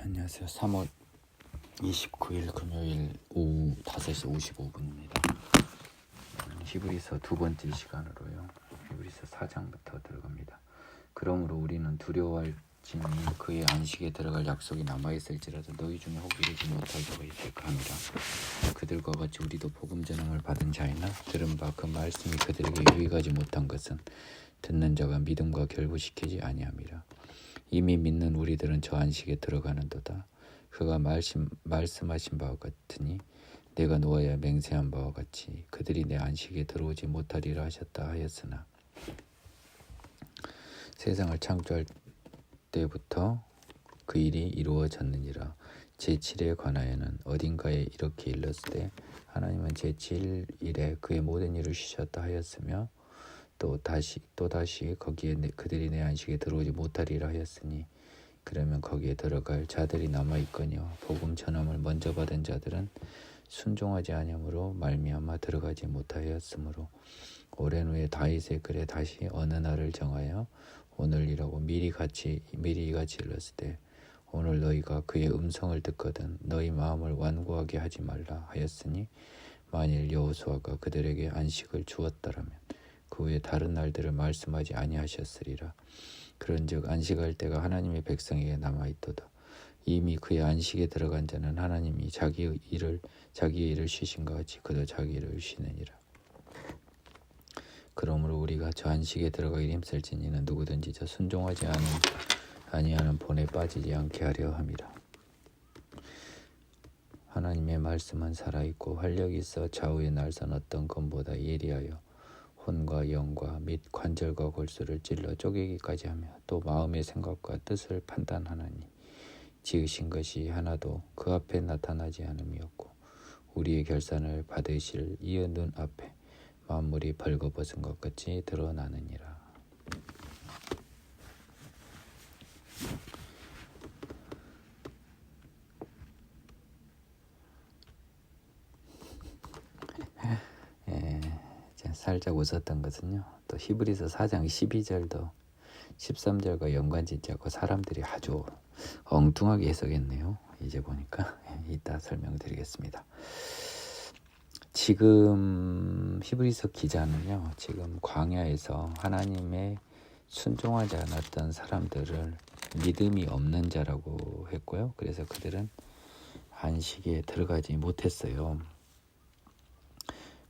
안녕하세요. 3월 29일 금요일 오후 5시 55분입니다. 히브리서 두 번째 시간으로요. 히브리서 4장부터 들어갑니다. 그러므로 우리는 두려워할지니 그의 안식에 들어갈 약속이 남아있을지라도 너희 중에 혹 이르지 못할 자가 있을까 합니다. 그들과 같이 우리도 복음 전함을 받은 자이나 들은 바 그 말씀이 그들에게 유익하지 못한 것은 듣는 자가 믿음과 결부시키지 아니함이라. 이미 믿는 우리들은 저 안식에 들어가는도다. 그가 말씀하신 바와 같으니 내가 누워야 맹세한 바와 같이 그들이 내 안식에 들어오지 못하리라 하셨다 하였으나 세상을 창조할 때부터 그 일이 이루어졌느니라. 제7일에 관하여는 어딘가에 이렇게 일렀을 때 하나님은 제7일에 그의 모든 일을 쉬셨다 하였으며 또 다시 거기에 그들이 내 안식에 들어오지 못하리라 하였으니 그러면 거기에 들어갈 자들이 남아있거니와 복음 전함을 먼저 받은 자들은 순종하지 아니함으로 말미암아 들어가지 못하였으므로 오랜 후에 다윗의 글에 다시 어느 날을 정하여 오늘이라고 미리 이같이 일렀을 때 오늘 너희가 그의 음성을 듣거든 너희 마음을 완고하게 하지 말라 하였으니 만일 여호수아가 그들에게 안식을 주었더라면 그 후에 다른 날들을 말씀하지 아니하셨으리라. 그런즉 안식할 때가 하나님의 백성에게 남아있도다. 이미 그의 안식에 들어간 자는 하나님이 자기의 일을 쉬신것 같이 그도 자기 일을 쉬느니라. 그러므로 우리가 저 안식에 들어가기 힘쓸진 이는 누구든지 저 순종하지 아니하는 본에 빠지지 않게 하려 함이라. 하나님의 말씀은 살아있고 활력이 있어 좌우에 날선 어떤 검보다 예리하여 혼과 영과 및 관절과 골수를 찔러 쪼개기까지 하며 또 마음의 생각과 뜻을 판단하나니 지으신 것이 하나도 그 앞에 나타나지 않음이었고 우리의 결산을 받으실 이의 눈 앞에 만물이 벌거벗은 것 같이 드러나느니라. 살짝 웃었던 것은요. 또 히브리서 4장 12절도 13절과 연관짓지 않고 사람들이 아주 엉뚱하게 해석했네요. 이제 보니까 이따 설명드리겠습니다. 지금 히브리서 기자는요. 지금 광야에서 하나님의 순종하지 않았던 사람들을 믿음이 없는 자라고 했고요. 그래서 그들은 안식에 들어가지 못했어요.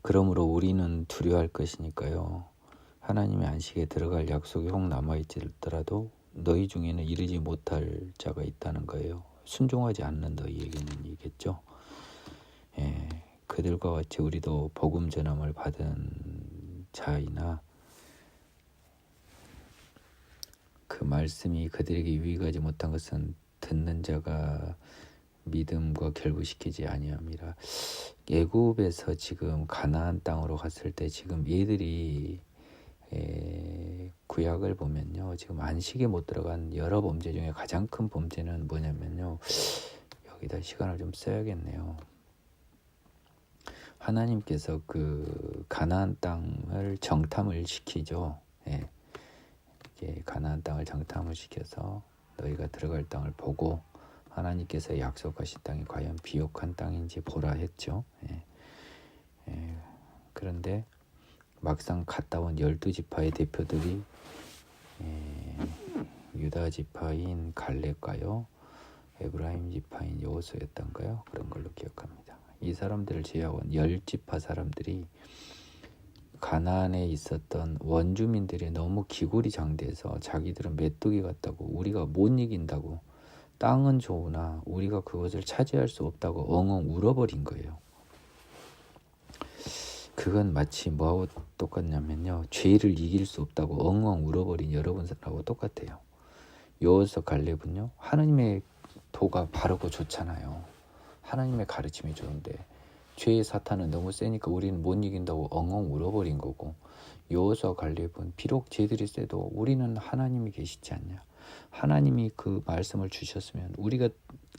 그러므로 우리는 두려워할 것이니까요. 하나님의 안식에 들어갈 약속이 혹 남아있더라도 너희 중에는 이르지 못할 자가 있다는 거예요. 순종하지 않는 너희에게는 이겠죠. 그들과 같이 우리도 복음 전함을 받은 자이나 그 말씀이 그들에게 유익하지 못한 것은 듣는 자가 믿음과 결부시키지 아니함이라. 애굽에서 지금 가나안 땅으로 갔을 때 지금 얘들이 구약을 보면요. 지금 안식에 못 들어간 여러 범죄 중에 가장 큰 범죄는 뭐냐면요. 여기다 시간을 좀 써야겠네요. 하나님께서 그 가나안 땅을 정탐을 시키죠. 가나안 땅을 정탐을 시켜서 너희가 들어갈 땅을 보고 하나님께서 약속하신 땅이 과연 비옥한 땅인지 보라 했죠. 그런데 막상 갔다 온 12지파의 대표들이 유다 지파인 갈렙과요 에브라임 지파인 여호수아였던가요? 그런 걸로 기억합니다. 이 사람들을 제외한 10지파 사람들이 가나안에 있었던 원주민들이 너무 기골이 장대해서 자기들은 메뚜기 같다고 우리가 못 이긴다고 땅은 좋으나 우리가 그것을 차지할 수 없다고 엉엉 울어버린 거예요. 그건 마치 뭐하고 똑같냐면요. 죄를 이길 수 없다고 엉엉 울어버린 여러분들하고 똑같아요. 여호수아 갈렙은요. 하나님의 도가 바르고 좋잖아요. 하나님의 가르침이 좋은데 죄의 사탄은 너무 세니까 우리는 못 이긴다고 엉엉 울어버린 거고 여호수아 갈렙은 비록 죄들이 세도 우리는 하나님이 계시지 않냐. 하나님이 그 말씀을 주셨으면 우리가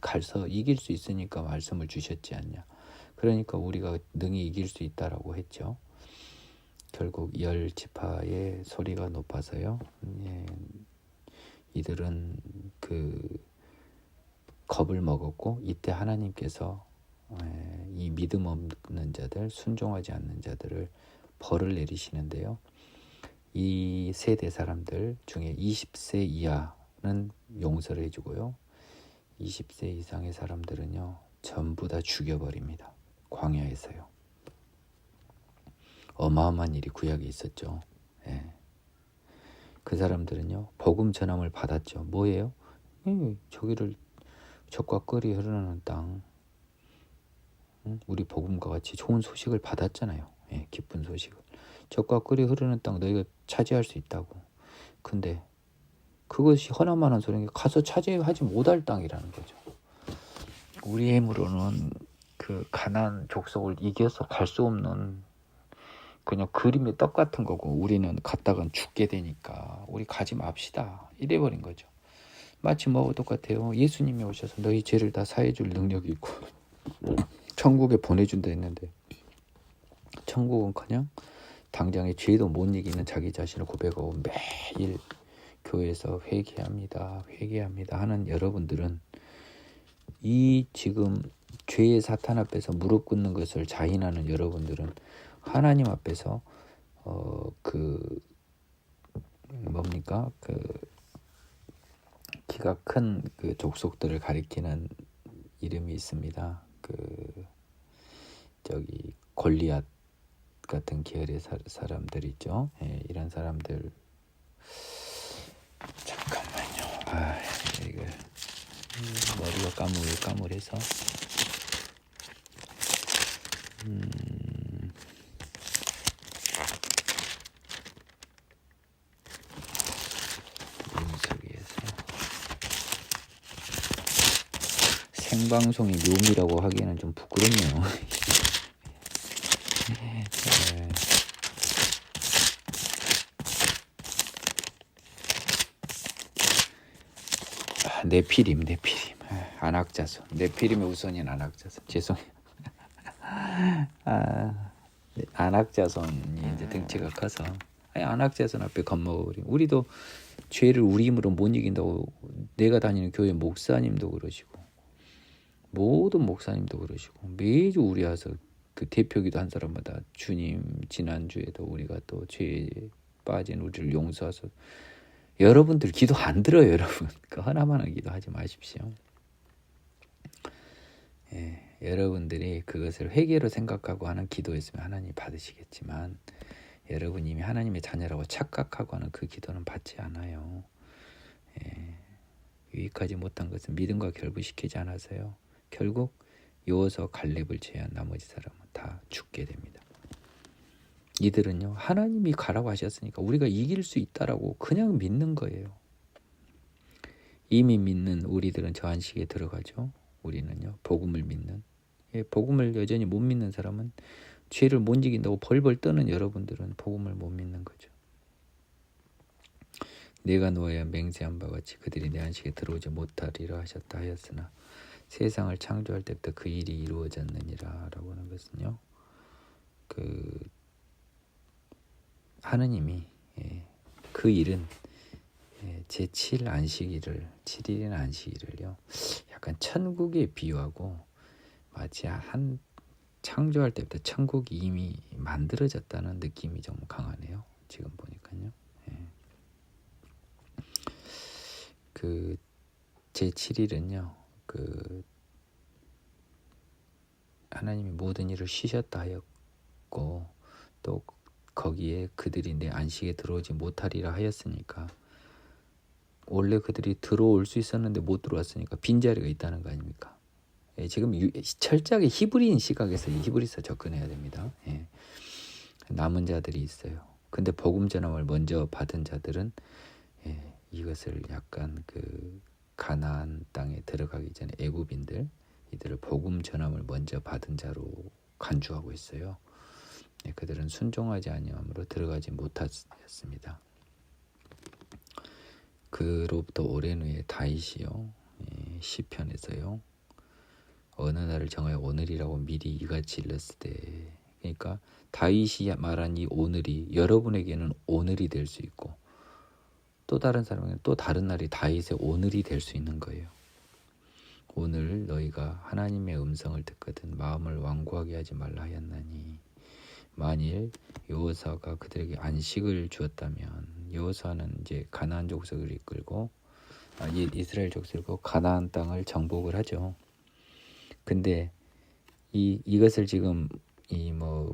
가서 이길 수 있으니까 말씀을 주셨지 않냐. 그러니까 우리가 능히 이길 수 있다라고 했죠. 결국 10지파의 소리가 높아서요. 이들은 그 겁을 먹었고, 이때 하나님께서 이 믿음 없는 자들, 순종하지 않는 자들을 벌을 내리시는데요. 이 세대 사람들 중에 20세 이하는 용서를 해주고요. 20세 이상의 사람들은요, 전부 다 죽여버립니다. 광야에서요. 어마어마한 일이 구약에 있었죠. 그 사람들은요, 복음 전함을 받았죠. 뭐예요? 저기를 젖과 꿀이 흐르는 땅, 우리 복음과 같이 좋은 소식을 받았잖아요. 기쁜 소식을. 젖과 꿀이 흐르는 땅 너희가 차지할 수 있다고. 근데 그것이 허나만한 소리인 게 가서 차지하지 못할 땅이라는 거죠. 우리 힘으로는 그 가나안 족속을 이겨서 갈 수 없는 그냥 그림의 떡 같은 거고, 우리는 갔다간 죽게 되니까 우리 가지 맙시다 이래버린 거죠. 마치 뭐하고 똑같아요. 예수님이 오셔서 너희 죄를 다 사해줄 능력이 있고 천국에 보내준다 했는데, 천국은 그냥 당장의 죄도 못 이기는 자기 자신을 고백하고 매일 교회에서 회개합니다 하는 여러분들은, 이 지금 죄의 사탄 앞에서 무릎 꿇는 것을 자인하는 여러분들은 하나님 앞에서 키가 큰 그 족속들을 가리키는 이름이 있습니다. 저기 골리앗 같은 계열의 사람들 있죠. 이런 사람들. 잠깐만요. 이거 머리가 까물까물해서. 생방송이 묘미라고 하기에는 좀 부끄럽네요. 네피림. 안악자손. 네피림의 우선인 안악자손. 죄송해요. 안악자손이 이제 등치가 커서 안악자손 앞에 겁먹으리. 우리도 죄를 우리 힘으로 못 이긴다고 내가 다니는 교회 목사님도 그러시고, 모든 목사님도 그러시고, 매주 우리 와서 그 대표기도 한 사람마다 주님, 지난주에도 우리가 또 죄에 빠진 우리를 용서하소. 여러분들 기도 안 들어요, 여러분. 그 하나만한 기도 하지 마십시오. 여러분들이 그것을 회개로 생각하고 하는 기도였으면 하나님 받으시겠지만, 여러분 이미 하나님의 자녀라고 착각하고 하는 그 기도는 받지 않아요. 유익하지 못한 것은 믿음과 결부시키지 않아서요. 결국 요호수아 갈렙을 제외한 나머지 사람은 다 죽게 됩니다. 이들은요, 하나님이 가라고 하셨으니까 우리가 이길 수 있다라고 그냥 믿는 거예요. 이미 믿는 우리들은 저 안식에 들어가죠. 우리는요, 복음을 믿는, 복음을 여전히 못 믿는 사람은, 죄를 못 이긴다고 벌벌 떠는 여러분들은 복음을 못 믿는 거죠. 내가 놓아야 맹세한 바 같이 그들이 내 안식에 들어오지 못하리라 하셨다 하였으나 세상을 창조할 때부터 그 일이 이루어졌느니라 라고 하는 것은요, 하느님이 그 일은 제7 안식일을, 7일인 안식일을요, 약간 천국에 비유하고, 마치 한 창조할 때부터 천국이 이미 만들어졌다는 느낌이 좀 강하네요. 지금 보니까요. 그 제7일은요, 하나님이 모든 일을 쉬셨다 하였고, 또 거기에 그들이 내 안식에 들어오지 못하리라 하였으니까, 원래 그들이 들어올 수 있었는데 못 들어왔으니까 빈자리가 있다는 거 아닙니까? 지금 철저하게 히브리인 시각에서 이 히브리서 접근해야 됩니다. 남은 자들이 있어요. 근데 복음 전함을 먼저 받은 자들은 이것을 약간 가나안 땅에 들어가기 전에 애굽인들, 이들을 복음 전함을 먼저 받은 자로 간주하고 있어요. 그들은 순종하지 아니함으로 들어가지 못하였습니다. 그로부터 오랜 후에 다윗이요, 시편에서요, 어느 날을 정하여 오늘이라고 미리 이같이 일렀을 때, 그러니까 다윗이 말한 이 오늘이 여러분에게는 오늘이 될 수 있고, 또 다른 사람에게는 또 다른 날이 다윗의 오늘이 될 수 있는 거예요. 오늘 너희가 하나님의 음성을 듣거든 마음을 완고하게 하지 말라 하였나니 만일 여호사가 그들에게 안식을 주었다면 여호사는 이제 가나안 족속을 이끌고 이스라엘 족속을 가나안 땅을 정복을 하죠. 근데 이것을 지금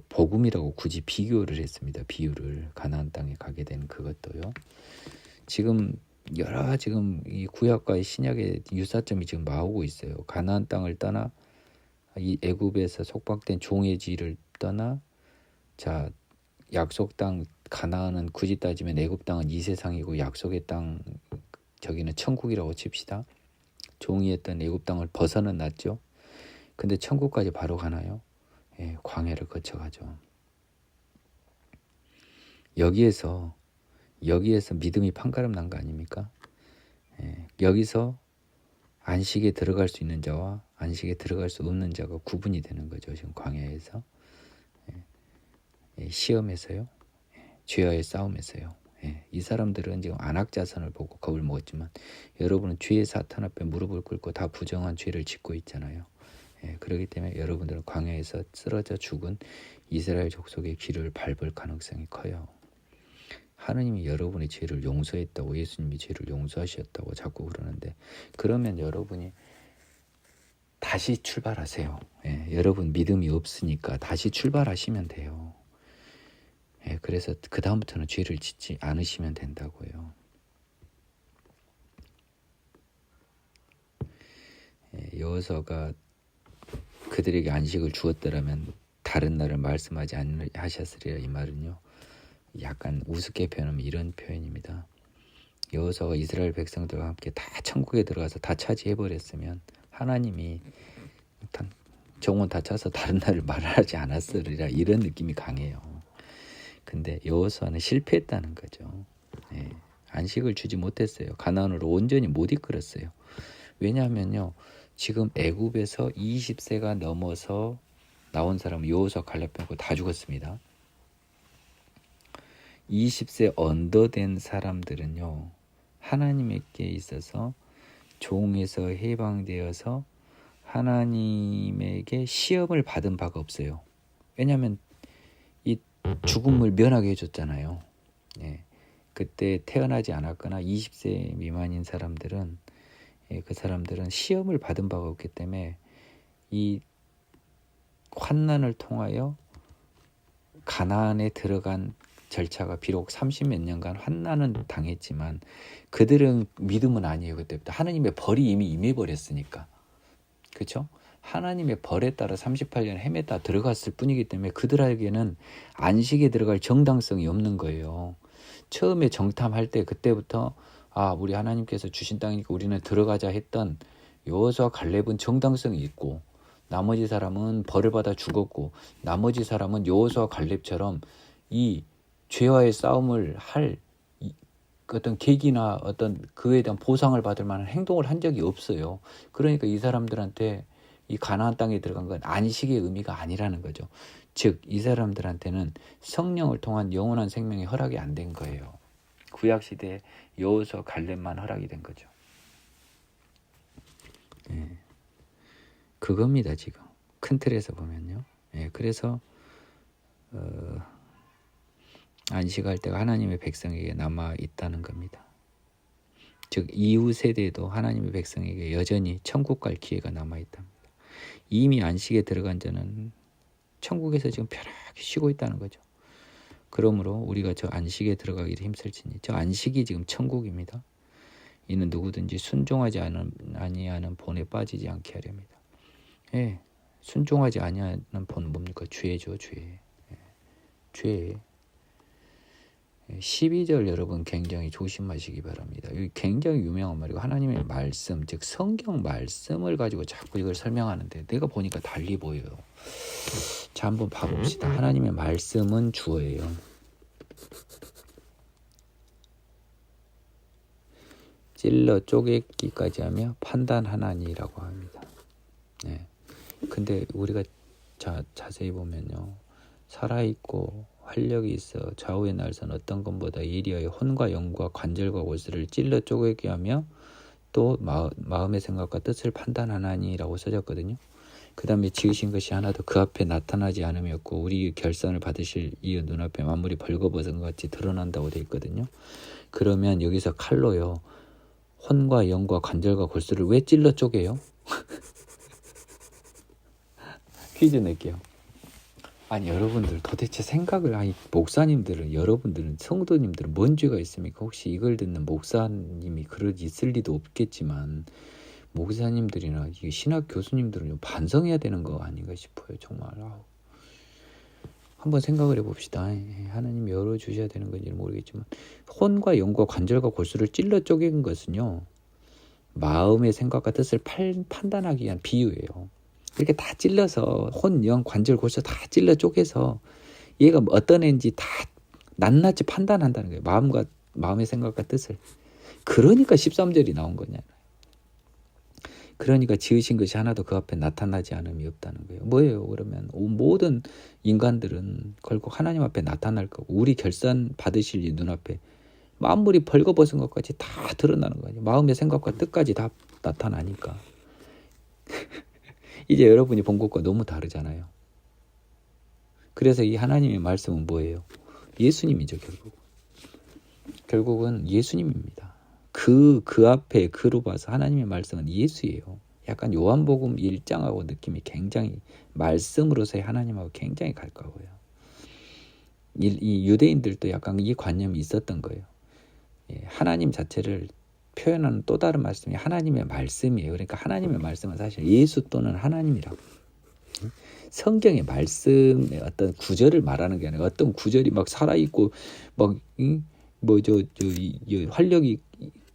복음이라고 굳이 비교를 했습니다. 비유를 가나안 땅에 가게 된 그것도요. 지금 이 구약과 신약의 유사점이 지금 나오고 있어요. 가나안 땅을 떠나 이 애굽에서 속박된 종의 지를 떠나 자 약속 땅 가나안은 굳이 따지면 애굽 땅은 이 세상이고 약속의 땅 저기는 천국이라고 칩시다. 종이었던 애굽 땅을 벗어는 났죠. 근데 천국까지 바로 가나요? 광야를 거쳐가죠. 여기에서 믿음이 판가름 난 거 아닙니까? 여기서 안식에 들어갈 수 있는 자와 안식에 들어갈 수 없는 자가 구분이 되는 거죠. 지금 광야에서 시험에서요, 죄와의 싸움에서요. 이 사람들은 지금 안악자선을 보고 겁을 먹었지만 여러분은 죄의 사탄 앞에 무릎을 꿇고 다 부정한 죄를 짓고 있잖아요. 그렇기 때문에 여러분들은 광야에서 쓰러져 죽은 이스라엘 족속의 길을 밟을 가능성이 커요. 하느님이 여러분의 죄를 용서했다고, 예수님이 죄를 용서하셨다고 자꾸 그러는데, 그러면 여러분이 다시 출발하세요. 여러분 믿음이 없으니까 다시 출발하시면 돼요. 그래서 그 다음부터는 죄를 짓지 않으시면 된다고요. 여호수아가 그들에게 안식을 주었더라면 다른 날을 말씀하지 않으셨으리라. 이 말은요, 약간 우습게 표현하면 이런 표현입니다. 여호수아가 이스라엘 백성들과 함께 다 천국에 들어가서 다 차지해버렸으면 하나님이 정원 다 차서 다른 날을 말하지 않았으리라, 이런 느낌이 강해요. 근데 여호수아는 실패했다는 거죠. 안식을 주지 못했어요. 가나안으로 온전히 못 이끌었어요. 왜냐하면요, 지금 애굽에서 20세가 넘어서 나온 사람은 여호수아 갈렙 빼고 다 죽었습니다. 20세 언더된 사람들은요, 하나님께 있어서 종에서 해방되어서 하나님에게 시험을 받은 바가 없어요. 왜냐하면 이 죽음을 면하게 해줬잖아요. 그때 태어나지 않았거나 20세 미만인 사람들은, 그 사람들은 시험을 받은 바가 없기 때문에 이 환난을 통하여 가나안에 들어간 절차가 비록 30몇 년간 환난은 당했지만 그들은 믿음은 아니에요. 그때부터 하나님의 벌이 이미 임해버렸으니까. 그렇죠? 하나님의 벌에 따라 38년 헤맸다 들어갔을 뿐이기 때문에 그들에게는 안식에 들어갈 정당성이 없는 거예요. 처음에 정탐할 때 그때부터 우리 하나님께서 주신 땅이니까 우리는 들어가자 했던 여호수아 갈렙은 정당성이 있고, 나머지 사람은 벌을 받아 죽었고, 나머지 사람은 여호수아 갈렙처럼 이 죄와의 싸움을 할 어떤 계기나 어떤 그에 대한 보상을 받을 만한 행동을 한 적이 없어요. 그러니까 이 사람들한테 이 가나안 땅에 들어간 건 안식의 의미가 아니라는 거죠. 즉 이 사람들한테는 성령을 통한 영원한 생명이 허락이 안 된 거예요. 구약시대에 여호수아 갈렙만 허락이 된 거죠. 그겁니다. 지금 큰 틀에서 보면요. 그래서 안식할 때가 하나님의 백성에게 남아 있다는 겁니다. 즉 이후 세대에도 하나님의 백성에게 여전히 천국 갈 기회가 남아 있답니다. 이미 안식에 들어간 자는 천국에서 지금 편하게 쉬고 있다는 거죠. 그러므로 우리가 저 안식에 들어가기를 힘쓸지니, 저 안식이 지금 천국입니다. 이는 누구든지 순종하지 아니하는 본에 빠지지 않게 하렵니다. 순종하지 아니하는 본은 뭡니까? 죄죠, 죄. 죄. 12절 여러분 굉장히 조심하시기 바랍니다. 이게 굉장히 유명한 말이고, 하나님의 말씀, 즉 성경 말씀을 가지고 자꾸 이걸 설명하는데 내가 보니까 달리 보여요. 자, 한번 봐봅시다. 하나님의 말씀은 주어예요. 찔러 쪼개기까지 하며 판단하나니라고 합니다. 근데 우리가 자세히 보면요, 살아있고 활력이 있어 좌우의 날선 어떤 것보다 예리하여 혼과 영과 관절과 골수를 찔러 쪼개게 하며 또 마음의 생각과 뜻을 판단하나니라고 써졌거든요. 그 다음에 지으신 것이 하나도 그 앞에 나타나지 않음이었고 우리 결산을 받으실 이의 눈앞에 만물이 벌거벗은 것 같이 드러난다고 되어 있거든요. 그러면 여기서 칼로요, 혼과 영과 관절과 골수를 왜 찔러 쪼개요? 퀴즈 낼게요. 아니 여러분들 도대체 생각을, 아니 목사님들은, 여러분들은, 성도님들은 뭔 죄가 있습니까? 혹시 이걸 듣는 목사님이 그럴 있을 리도 없겠지만 목사님들이나 신학 교수님들은 좀 반성해야 되는 거 아닌가 싶어요. 정말. 한번 생각을 해봅시다. 하나님이 열어주셔야 되는 건지는 모르겠지만 혼과 영과 관절과 골수를 찔러 쪼갠 것은요, 마음의 생각과 뜻을 판단하기 위한 비유예요. 이렇게 다 찔러서 혼, 영, 관절, 골수 다 찔러 쪼개서 얘가 어떤 애인지 다 낱낱이 판단한다는 거예요. 마음의 생각과 뜻을. 그러니까 13절이 나온 거냐. 그러니까 지으신 것이 하나도 그 앞에 나타나지 않음이 없다는 거예요. 뭐예요? 그러면 모든 인간들은 결국 하나님 앞에 나타날 거고 우리 결산 받으실 이 눈앞에 만물이 벌거벗은 것까지 다 드러나는 거예요. 마음의 생각과 뜻까지 다 나타나니까. 이제 여러분이 본 것과 너무 다르잖아요. 그래서 이 하나님의 말씀은 뭐예요? 예수님이죠. 결국은 예수님입니다. 그 앞에 그로 봐서 하나님의 말씀은 예수예요. 약간 요한복음 1장하고 느낌이 굉장히 말씀으로서의 하나님하고 굉장히 가까워요. 이 유대인들도 약간 이 관념이 있었던 거예요. 하나님 자체를 표현하는 또 다른 말씀이 하나님의 말씀이에요. 그러니까 하나님의 말씀은 사실 예수 또는 하나님이라고. 성경의 말씀의 어떤 구절을 말하는 게 아니라 어떤 구절이 막 살아있고 막 활력이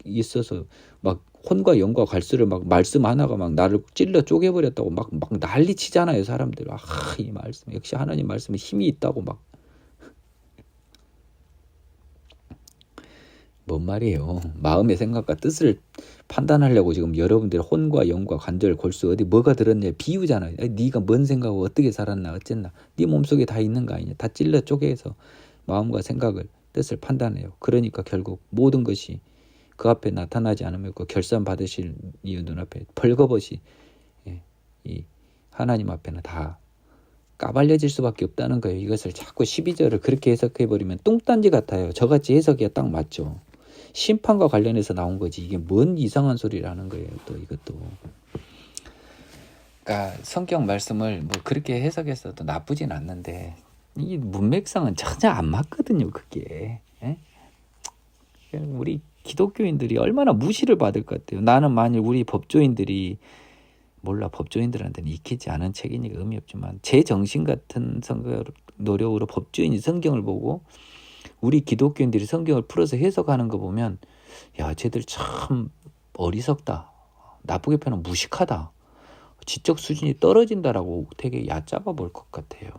있어서 막 혼과 영과 갈수를 막 말씀 하나가 막 나를 찔러 쪼개버렸다고 막 난리 치잖아요, 사람들. 이 말씀 역시 하나님 말씀에 힘이 있다고 막. 뭔 말이에요? 마음의 생각과 뜻을 판단하려고 지금 여러분들 혼과 영과 관절, 골수 어디 뭐가 들었냐 비유잖아요. 네가 뭔 생각하고 어떻게 살았나 어쨌나 네 몸속에 다 있는 거 아니냐. 다 찔러 쪼개서 마음과 생각을, 뜻을 판단해요. 그러니까 결국 모든 것이 그 앞에 나타나지 않으면 그 결산 받으실 이 눈앞에 벌거벗이 이 하나님 앞에는 다 까발려질 수밖에 없다는 거예요. 이것을 자꾸 12절을 그렇게 해석해버리면 뚱딴지 같아요. 저같이 해석이야 딱 맞죠. 심판과 관련해서 나온 거지 이게 뭔 이상한 소리라는 거예요. 또 이것도. 그러니까 성경 말씀을 뭐 그렇게 해석해서도 나쁘진 않는데 이 문맥상은 전혀 안 맞거든요. 그게. 우리 기독교인들이 얼마나 무시를 받을 것 같아요. 나는 만일 우리 법조인들이 법조인들한테는 익히지 않은 책이니까 의미 없지만 제 정신 같은 노력으로 법조인이 성경을 보고 우리 기독교인들이 성경을 풀어서 해석하는 거 보면 야 쟤들 참 어리석다, 나쁘게 표현하면 무식하다, 지적 수준이 떨어진다라고 되게 얕잡아 볼 것 같아요.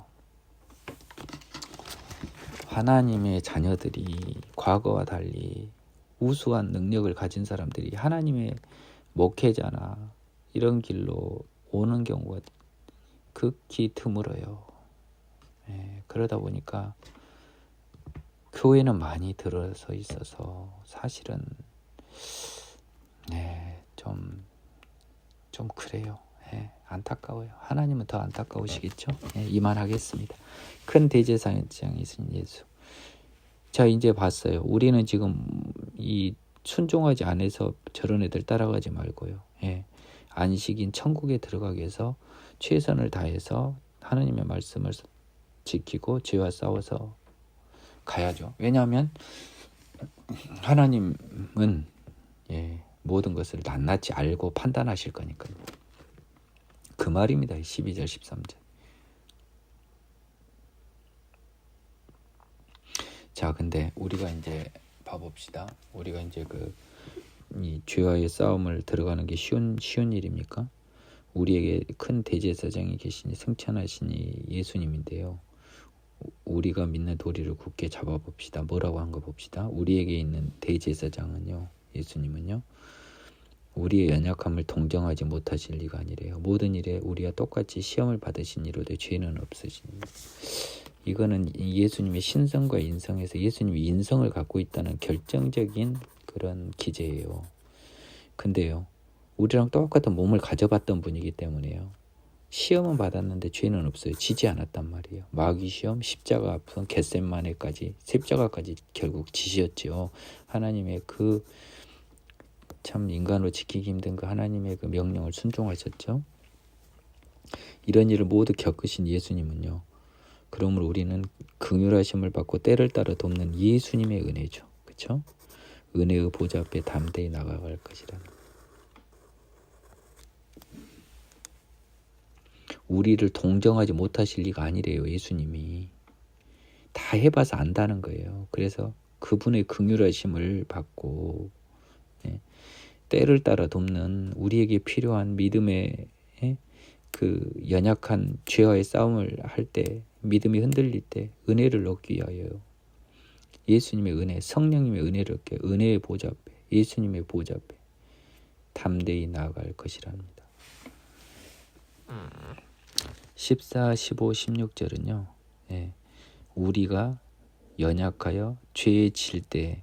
하나님의 자녀들이 과거와 달리 우수한 능력을 가진 사람들이 하나님의 목회자나 이런 길로 오는 경우가 극히 드물어요. 그러다 보니까 교회는 많이 들어서 있어서 사실은 좀 그래요. 안타까워요. 하나님은 더 안타까우시겠죠. 이만하겠습니다. 큰 대제사장이신 예수. 자 이제 봤어요. 우리는 지금 이 순종하지 않아서 저런 애들 따라가지 말고요. 안식인 천국에 들어가기 위해서 최선을 다해서 하나님의 말씀을 지키고 죄와 싸워서 가야죠. 왜냐하면 하나님은 모든 것을 낱낱이 알고 판단하실 거니까요. 그 말입니다. 12절 13절. 자 근데 우리가 이제 봐봅시다. 우리가 이제 이 죄와의 싸움을 들어가는 게 쉬운 일입니까? 우리에게 큰 대제사장이 계시니 승천하시니 예수님인데요. 우리가 믿는 도리를 굳게 잡아봅시다. 뭐라고 한 거 봅시다. 우리에게 있는 대제사장은요, 예수님은요, 우리의 연약함을 동정하지 못하실 리가 아니래요. 모든 일에 우리와 똑같이 시험을 받으신 이로되 죄는 없으시니. 이거는 예수님의 신성과 인성에서 예수님이 인성을 갖고 있다는 결정적인 그런 기제예요. 근데요, 우리랑 똑같은 몸을 가져봤던 분이기 때문에요. 시험은 받았는데 죄는 없어요. 지지 않았단 말이에요. 마귀 시험, 십자가 아픈 겟세마네까지, 십자가까지 결국 지셨죠. 하나님의 그 참 인간으로 지키기 힘든 그 하나님의 그 명령을 순종하셨죠. 이런 일을 모두 겪으신 예수님은요, 그러므로 우리는 긍휼하심을 받고 때를 따라 돕는 예수님의 은혜죠. 그렇죠? 은혜의 보좌 앞에 담대히 나아갈 것이라는. 우리를 동정하지 못하실 리가 아니래요. 예수님이 다 해봐서 안다는 거예요. 그래서 그분의 긍휼하심을 받고 때를 따라 돕는 우리에게 필요한 믿음의 그 연약한 죄와의 싸움을 할 때, 믿음이 흔들릴 때 은혜를 얻기 위하여요. 예수님의 은혜, 성령님의 은혜를 얻게 은혜의 보좌 앞에, 예수님의 보좌 앞에 담대히 나아갈 것이랍니다. 14, 15, 16절은요. 우리가 연약하여 죄에 질 때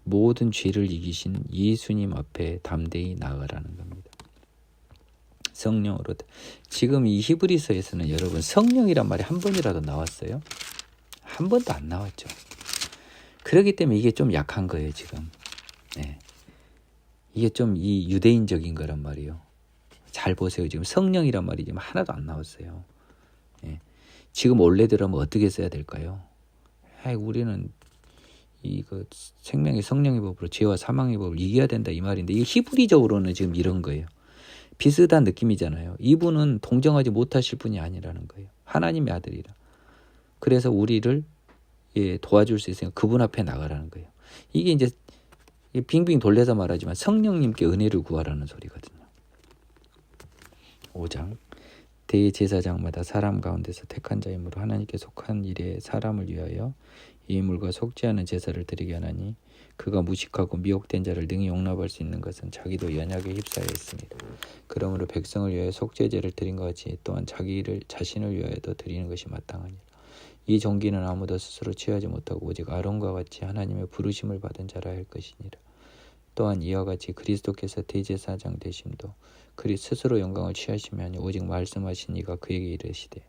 모든 죄를 이기신 예수님 앞에 담대히 나아가라는 겁니다. 성령으로. 지금 이 히브리서에서는 여러분 성령이란 말이 한 번이라도 나왔어요? 한 번도 안 나왔죠. 그렇기 때문에 이게 좀 약한 거예요 지금. 이게 좀 이 유대인적인 거란 말이에요. 잘 보세요. 지금 성령이란 말이 지금 하나도 안 나왔어요. 지금 원래대로면 어떻게 써야 될까요? 우리는 이거 생명의 성령의 법으로 죄와 사망의 법을 이겨야 된다 이 말인데, 이게 히브리적으로는 지금 이런 거예요. 비슷한 느낌이잖아요. 이분은 동정하지 못하실 분이 아니라는 거예요. 하나님의 아들이라. 그래서 우리를 도와줄 수 있으니까 그분 앞에 나가라는 거예요. 이게 이제 빙빙 돌려서 말하지만 성령님께 은혜를 구하라는 소리거든요. 5장. 대제사장마다 사람 가운데서 택한 자이므로 하나님께 속한 일에 사람을 위하여 예물과 속지 않은 제사를 드리게 하나니, 그가 무식하고 미혹된 자를 능히 용납할 수 있는 것은 자기도 연약에 휩싸여 있습니다. 그러므로 백성을 위하여 속죄제를 드린 것 같이 또한 자신을 위하여도 드리는 것이 마땅하니라. 이 종기는 아무도 스스로 취하지 못하고 오직 아론과 같이 하나님의 부르심을 받은 자라 할 것이니라. 또한 이와 같이 그리스도께서 대제사장 되심도 그리 스스로 영광을 취하시며 아니 오직 말씀하신 이가 그에게 이르시되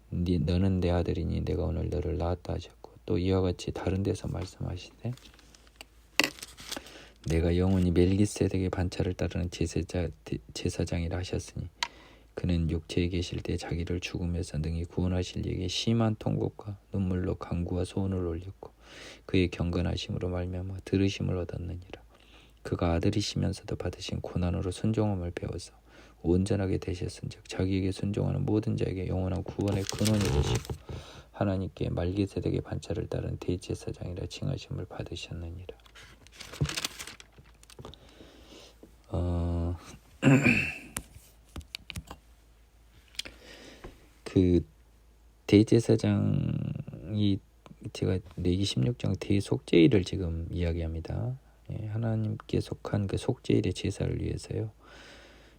너는 내 아들이니 내가 오늘 너를 낳았다 하셨고, 또 이와 같이 다른 데서 말씀하시되 내가 영원히 멜기세덱의 반차를 따르는 제사장이라 하셨으니, 그는 육체에 계실 때 자기를 죽음에서 능히 구원하실 이에게 심한 통곡과 눈물로 간구와 소원을 올렸고 그의 경건하심으로 말미암아 들으심을 얻었느니라. 그가 아들이시면서도 받으신 고난으로 순종함을 배워서 온전하게 되셨은즉 자기에게 순종하는 모든 자에게 영원한 구원의 근원이 되시고 하나님께 말기세덱의 반차를 따른 대제사장이라 칭하심을 받으셨느니라. 그 대제사장이 제가 레위기 16장 대속죄일을 지금 이야기합니다. 하나님께 속한 그 속죄일의 제사를 위해서요.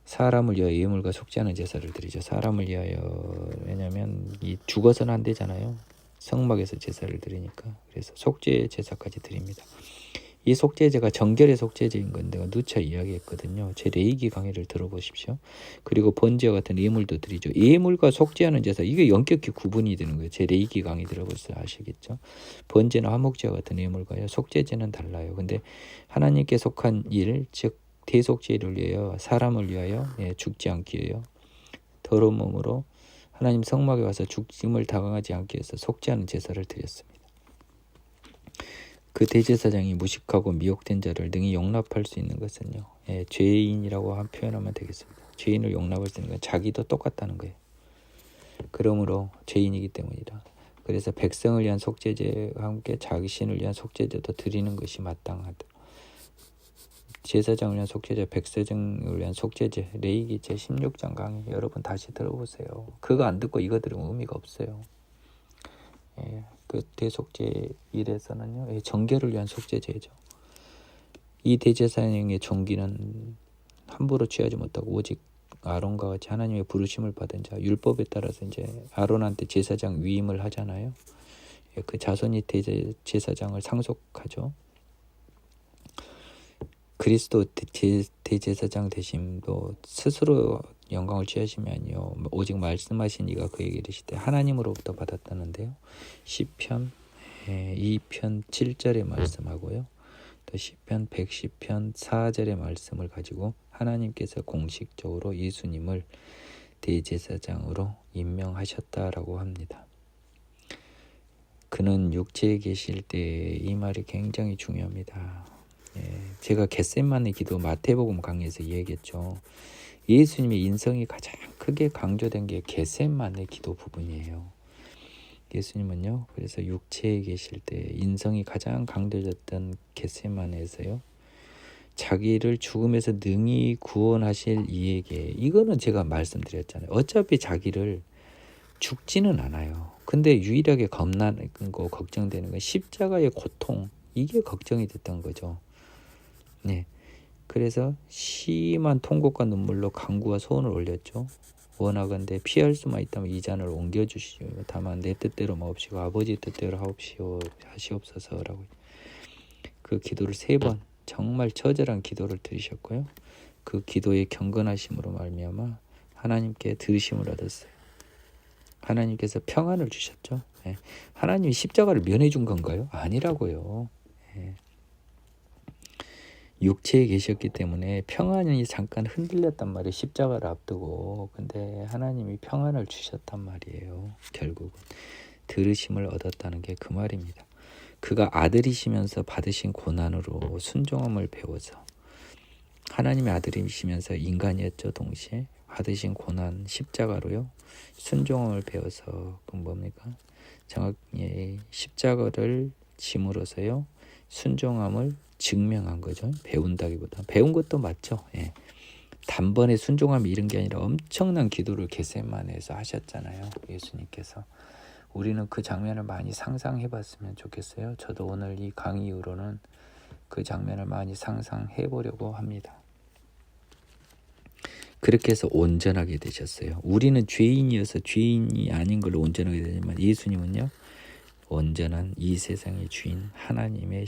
사람을 위하여 예물과 속죄하는 제사를 드리죠. 사람을 위하여, 왜냐하면 이 죽어서는 안 되잖아요. 성막에서 제사를 드리니까. 그래서 속죄 제사까지 드립니다. 이 속죄제가 정결의 속죄제인 건데 누차 이야기했거든요. 제 레위기 강의를 들어보십시오. 그리고 번제와 같은 예물도 드리죠. 예물과 속죄하는 제사, 이게 연격히 구분이 되는 거예요. 제 레위기 강의 들어보셔서 아시겠죠. 번제나 화목제와 같은 예물과요 속죄제는 달라요. 근데 하나님께 속한 일, 즉 대속죄를 위하여, 사람을 위하여 죽지 않기 위하여 더러운 몸으로 하나님 성막에 와서 죽임을 당하지 않기 위해서 속죄하는 제사를 드렸습니다. 그 대제사장이 무식하고 미혹된 자를 능히 용납할 수 있는 것은요, 죄인이라고 표현하면 되겠습니다. 죄인을 용납할 수 있는 건 자기도 똑같다는 거예요. 그러므로 죄인이기 때문이라. 그래서 백성을 위한 속죄제와 함께 자신을 위한 속죄제도 드리는 것이 마땅하다. 제사장을 위한 속죄제, 백성을 위한 속죄제, 레위기 제 16장 강의 여러분 다시 들어보세요. 그거 안 듣고 이거 들으면 의미가 없어요. 그 대속죄 일에서는요, 정결을 위한 속죄제죠. 이 대제사장의 종기는 함부로 취하지 못하고 오직 아론과 같이 하나님의 부르심을 받은 자, 율법에 따라서 이제 아론한테 제사장 위임을 하잖아요. 그 자손이 대제사장을 상속하죠. 그리스도 대제사장 되심도 스스로 영광을 취하심이 아니요 오직 말씀하신 이가 그에게 이르시되 하나님으로부터 받았다는데요. 시편 2편 7절의 말씀하고요. 또 시편 110편 4절의 말씀을 가지고 하나님께서 공식적으로 예수님을 대제사장으로 임명하셨다라고 합니다. 그는 육체에 계실 때 이 말이 굉장히 중요합니다. 제가 겟세마네 기도 마태복음 강의에서 얘기했죠. 예수님의 인성이 가장 크게 강조된 게 겟세마네 기도 부분이에요. 예수님은요, 그래서 육체에 계실 때 인성이 가장 강조됐던 겟세마네에서요, 자기를 죽음에서 능히 구원하실 이에게, 이거는 제가 말씀드렸잖아요. 어차피 자기를 죽지는 않아요. 근데 유일하게 겁나는 거, 걱정되는 건 십자가의 고통, 이게 걱정이 됐던 거죠. 네. 그래서 심한 통곡과 눈물로 간구와 소원을 올렸죠. 원하건대 피할 수만 있다면 이 잔을 옮겨주시오. 다만 내 뜻대로 마옵시고 아버지 뜻대로 하시옵소서라고. 그 기도를 3번 정말 처절한 기도를 드리셨고요. 그 기도의 경건하심으로 말미암아 하나님께 들으심을 얻었어요. 하나님께서 평안을 주셨죠. 하나님이 십자가를 면해 준 건가요? 아니라고요. 육체에 계셨기 때문에 평안이 잠깐 흔들렸단 말이에요. 십자가를 앞두고. 근데 하나님이 평안을 주셨단 말이에요. 결국은 들으심을 얻었다는 게 그 말입니다. 그가 아들이시면서 받으신 고난으로 순종함을 배워서, 하나님의 아들이시면서 인간이었죠. 동시에 받으신 고난 십자가로요 순종함을 배워서, 그건 뭡니까? 정확히 십자가를 짐으로써요 순종함을 증명한 거죠. 배운다기보다 배운 것도 맞죠. 단번에 순종함이 이런 게 아니라 엄청난 기도를 겟세마네에서 하셨잖아요. 예수님께서. 우리는 그 장면을 많이 상상해 봤으면 좋겠어요. 저도 오늘 이 강의 이후로는 그 장면을 많이 상상해 보려고 합니다. 그렇게 해서 온전하게 되셨어요. 우리는 죄인이어서 죄인이 아닌 걸로 온전하게 되지만 예수님은요, 온전한 이 세상의 주인, 하나님의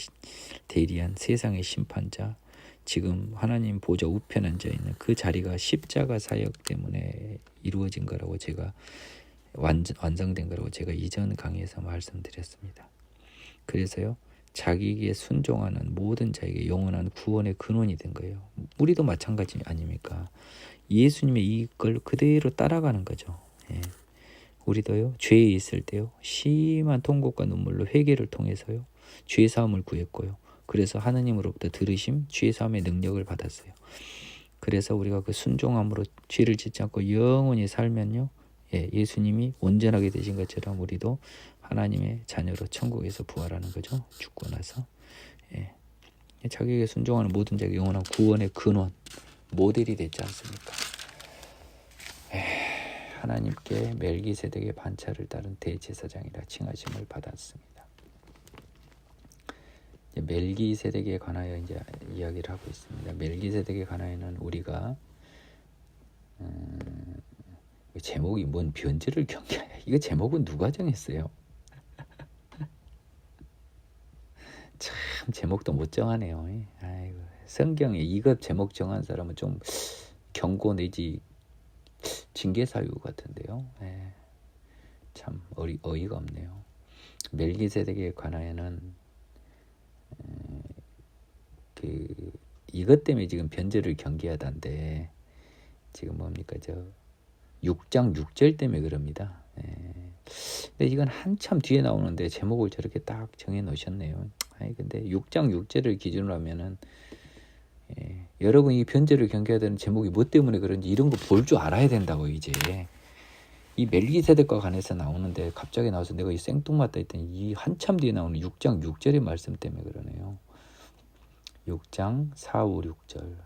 대리한 세상의 심판자, 지금 하나님 보좌 우편에 앉아 있는 그 자리가 십자가 사역 때문에 이루어진 거라고, 제가 완성된 거라고 제가 이전 강의에서 말씀드렸습니다. 그래서요, 자기에게 순종하는 모든 자에게 영원한 구원의 근원이 된 거예요. 우리도 마찬가지 아닙니까? 예수님의 이걸 그대로 따라가는 거죠. 우리도요, 죄에 있을 때요, 심한 통곡과 눈물로 회개를 통해서요 죄 사함을 구했고요. 그래서 하나님으로부터 들으심, 죄 사함의 능력을 받았어요. 그래서 우리가 그 순종함으로 죄를 짓지 않고 영원히 살면요, 예수님이 온전하게 되신 것처럼 우리도 하나님의 자녀로 천국에서 부활하는 거죠. 죽고 나서. 자기에게 순종하는 모든 자에게 영원한 구원의 근원, 모델이 됐지 않습니까? 하나님께 멜기세덱의 반차를 따른 대제사장이라 칭하심을 받았습니다. 멜기세덱에 관하여 이제 이야기를 하고 있습니다. 멜기세덱에 관하여는 우리가 제목이 뭔 변제를 경계하냐, 이거 제목은 누가 정했어요? 참 제목도 못 정하네요. 아이고, 성경에 이것 제목 정한 사람은 좀 경고 내지 징계 사유 같은데요. 참 어이가 없네요. 멜기세덱에 관하여는 이것 때문에 지금 변제를 경계하다는데, 지금 뭡니까, 저 6장 6절 때문에 그럽니다. 근데 이건 한참 뒤에 나오는데 제목을 저렇게 딱 정해 놓으셨네요. 근데 6장 6절을 기준으로 하면은, 여러분 이 변제를 경계하다는 제목이 뭐 때문에 그런지 이런 거 볼 줄 알아야 된다고. 이제 이 멜기세덱과 관해서 나오는데 갑자기 나와서 내가 이 생뚱맞다 했더니 이 한참 뒤에 나오는 6장 6절의 말씀 때문에 그러네요. 6장 4, 5, 6절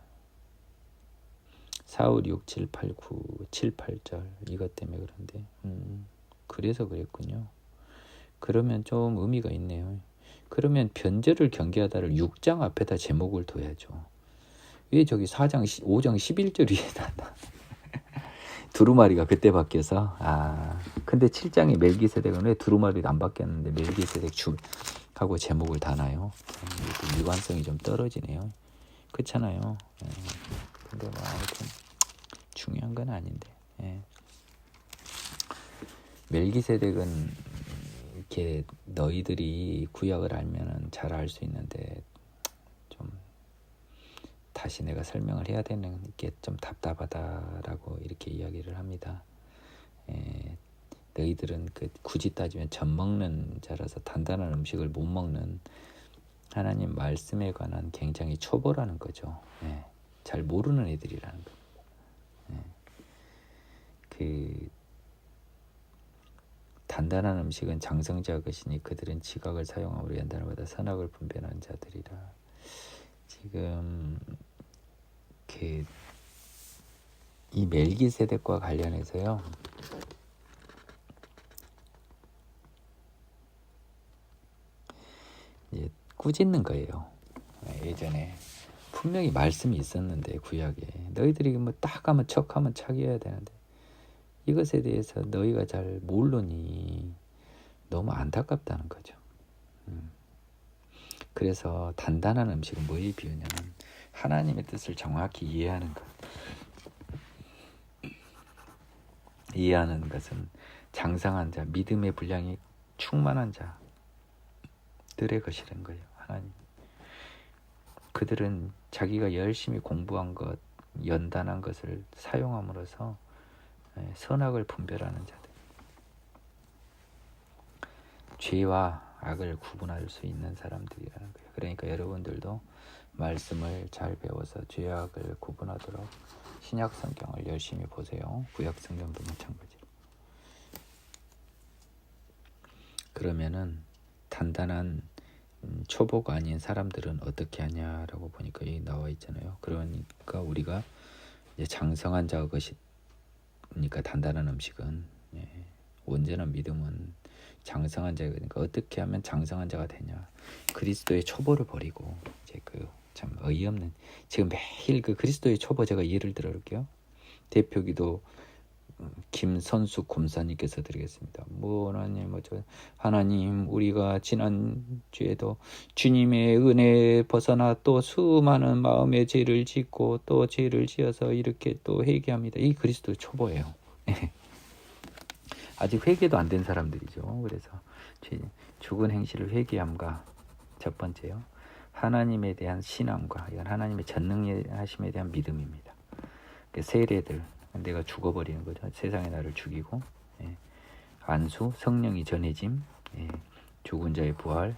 4, 5, 6, 7, 8, 9, 7, 8절 이것 때문에 그런데 그래서 그랬군요. 그러면 좀 의미가 있네요. 그러면 변제를 경계하다를 6장 앞에다 제목을 둬야죠. 왜 저기 4장 5장 11절 위에 놨나? 두루마리가 그때 바뀌어서. 근데 7장에 멜기세덱은 왜 두루마리도 안 바뀌었는데 멜기세덱 하고 제목을 다나요? 일관성이 좀 떨어지네요. 그렇잖아요. 예. 근데 뭐 아무튼 중요한 건 아닌데. 예. 멜기세덱은 이렇게 너희들이 구약을 알면은 잘 알 수 있는데 좀 다시 내가 설명을 해야 되는 게 좀 답답하다라고 이렇게 이야기를 합니다. 예. 너희들은 굳이 따지면 젖 먹는 자라서 단단한 음식을 못 먹는 하나님 말씀에 관한 굉장히 초보라는 거죠. 예. 잘 모르는 애들이라는 거예요. 예. 단단한 음식은 장성자 것이니 그들은 지각을 사용함으로 연단을 선악을 분별하는 자들이라. 지금 이 멜기세덱과 관련해서요. 이제 꾸짖는 거예요. 예전에 분명히 말씀이 있었는데 구약에 너희들이 뭐 딱 하면 척하면 착이어야 되는데 이것에 대해서 너희가 잘 모르니 너무 안타깝다는 거죠. 그래서 단단한 음식은 뭐에 비유냐면 하나님의 뜻을 정확히 이해하는 것. 이해하는 것은 장성한 자, 믿음의 분량이 충만한 자들의 것이라는 거예요. 하나님. 그들은 자기가 열심히 공부한 것, 연단한 것을 사용함으로써 선악을 분별하는 자들. 죄와 악을 구분할 수 있는 사람들이라는 거예요. 그러니까 여러분들도 말씀을 잘 배워서 죄와 악을 구분하도록 신약 성경을 열심히 보세요. 구약 성경도 마찬가지로. 그러면은 단단한 초보가 아닌 사람들은 어떻게 하냐라고 보니까 여기 나와 있잖아요. 그러니까 우리가 이제 장성한 자 것이니까 단단한 음식은 온전한 믿음은 장성한 자가 되니까 어떻게 하면 장성한 자가 되냐? 그리스도의 초보를 버리고 이제 참 어이없는 지금 매일 그리스도의 초보 제가 예를 들어볼게요. 대표기도 김선숙 검사님께서 드리겠습니다. 하나님 우리가 지난 주에도 주님의 은혜에 벗어나 또 수많은 마음의 죄를 짓고 또 죄를 지어서 이렇게 또 회개합니다. 이 그리스도의 초보예요. 아직 회개도 안 된 사람들이죠. 그래서 죽은 행실을 회개함과 첫 번째요. 하나님에 대한 신앙과 이건 하나님의 전능하심에 대한 믿음입니다. 세례들 내가 죽어버리는 거죠. 세상에 나를 죽이고 안수 성령이 전해짐 죽은 자의 부활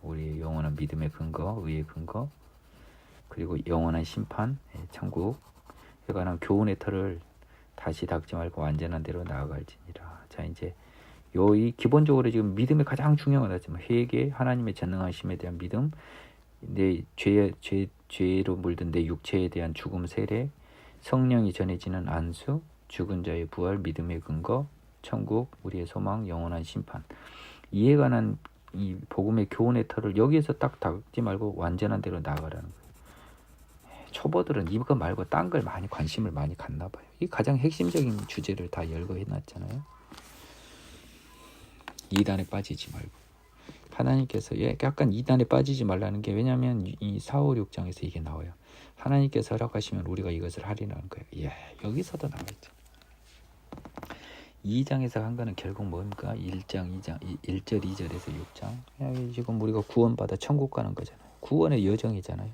우리의 영원한 믿음의 근거 의의 근거 그리고 영원한 심판 천국에 관한 교훈의 털을 다시 닦지 말고 완전한 대로 나아갈지니라. 자 이제 이 기본적으로 지금 믿음이 가장 중요한 거지만 회개 하나님의 전능하심에 대한 믿음 내 죄로 물든 내 육체에 대한 죽음 세례 성령이 전해지는 안수 죽은 자의 부활 믿음의 근거 천국 우리의 소망 영원한 심판 이에 관한 이 복음의 교훈의 털을 여기에서 딱 닦지 말고 완전한 대로 나아가라는 거예요. 초보들은 이거 말고 딴 걸 많이 관심을 많이 갖나 봐요. 이 가장 핵심적인 주제를 다 열거해놨잖아요. 이단에 빠지지 말고 하나님께서 약간 이단에 빠지지 말라는 게 왜냐하면 이 4, 5, 6장에서 이게 나와요. 하나님께서 허락하시면 우리가 이것을 하리라는 거예요. 여기서도 나와있죠. 2장에서 한 거는 결국 뭡니까? 1장, 2장, 1절, 2절에서 6장. 지금 우리가 구원받아 천국 가는 거잖아요. 구원의 여정이잖아요.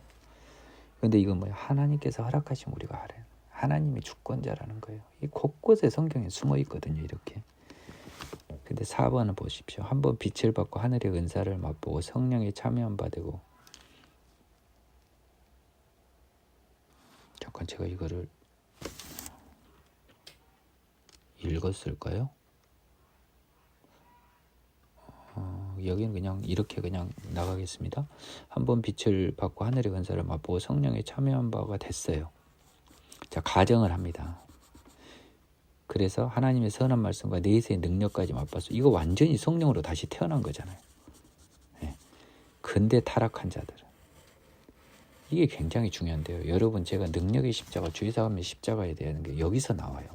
근데 이건 뭐야? 하나님께서 허락하시면 우리가 하래요. 하나님이 주권자라는 거예요. 이 곳곳에 성경에 숨어 있거든요. 이렇게. 근데 4번은 보십시오. 한번 빛을 받고 하늘의 은사를 맛보고 성령에 참여한 바 되고 잠깐 제가 이거를 읽었을까요? 여기는 그냥 이렇게 그냥 나가겠습니다. 한번 빛을 받고 하늘의 은사를 맛보고 성령에 참여한 바가 됐어요. 자, 가정을 합니다. 그래서 하나님의 선한 말씀과 내세의 능력까지 맛봤어. 이거 완전히 성령으로 다시 태어난 거잖아요. 근데 타락한 자들은 이게 굉장히 중요한데요. 여러분 제가 능력의 십자가 주의사함의 십자가에 대한 게 여기서 나와요.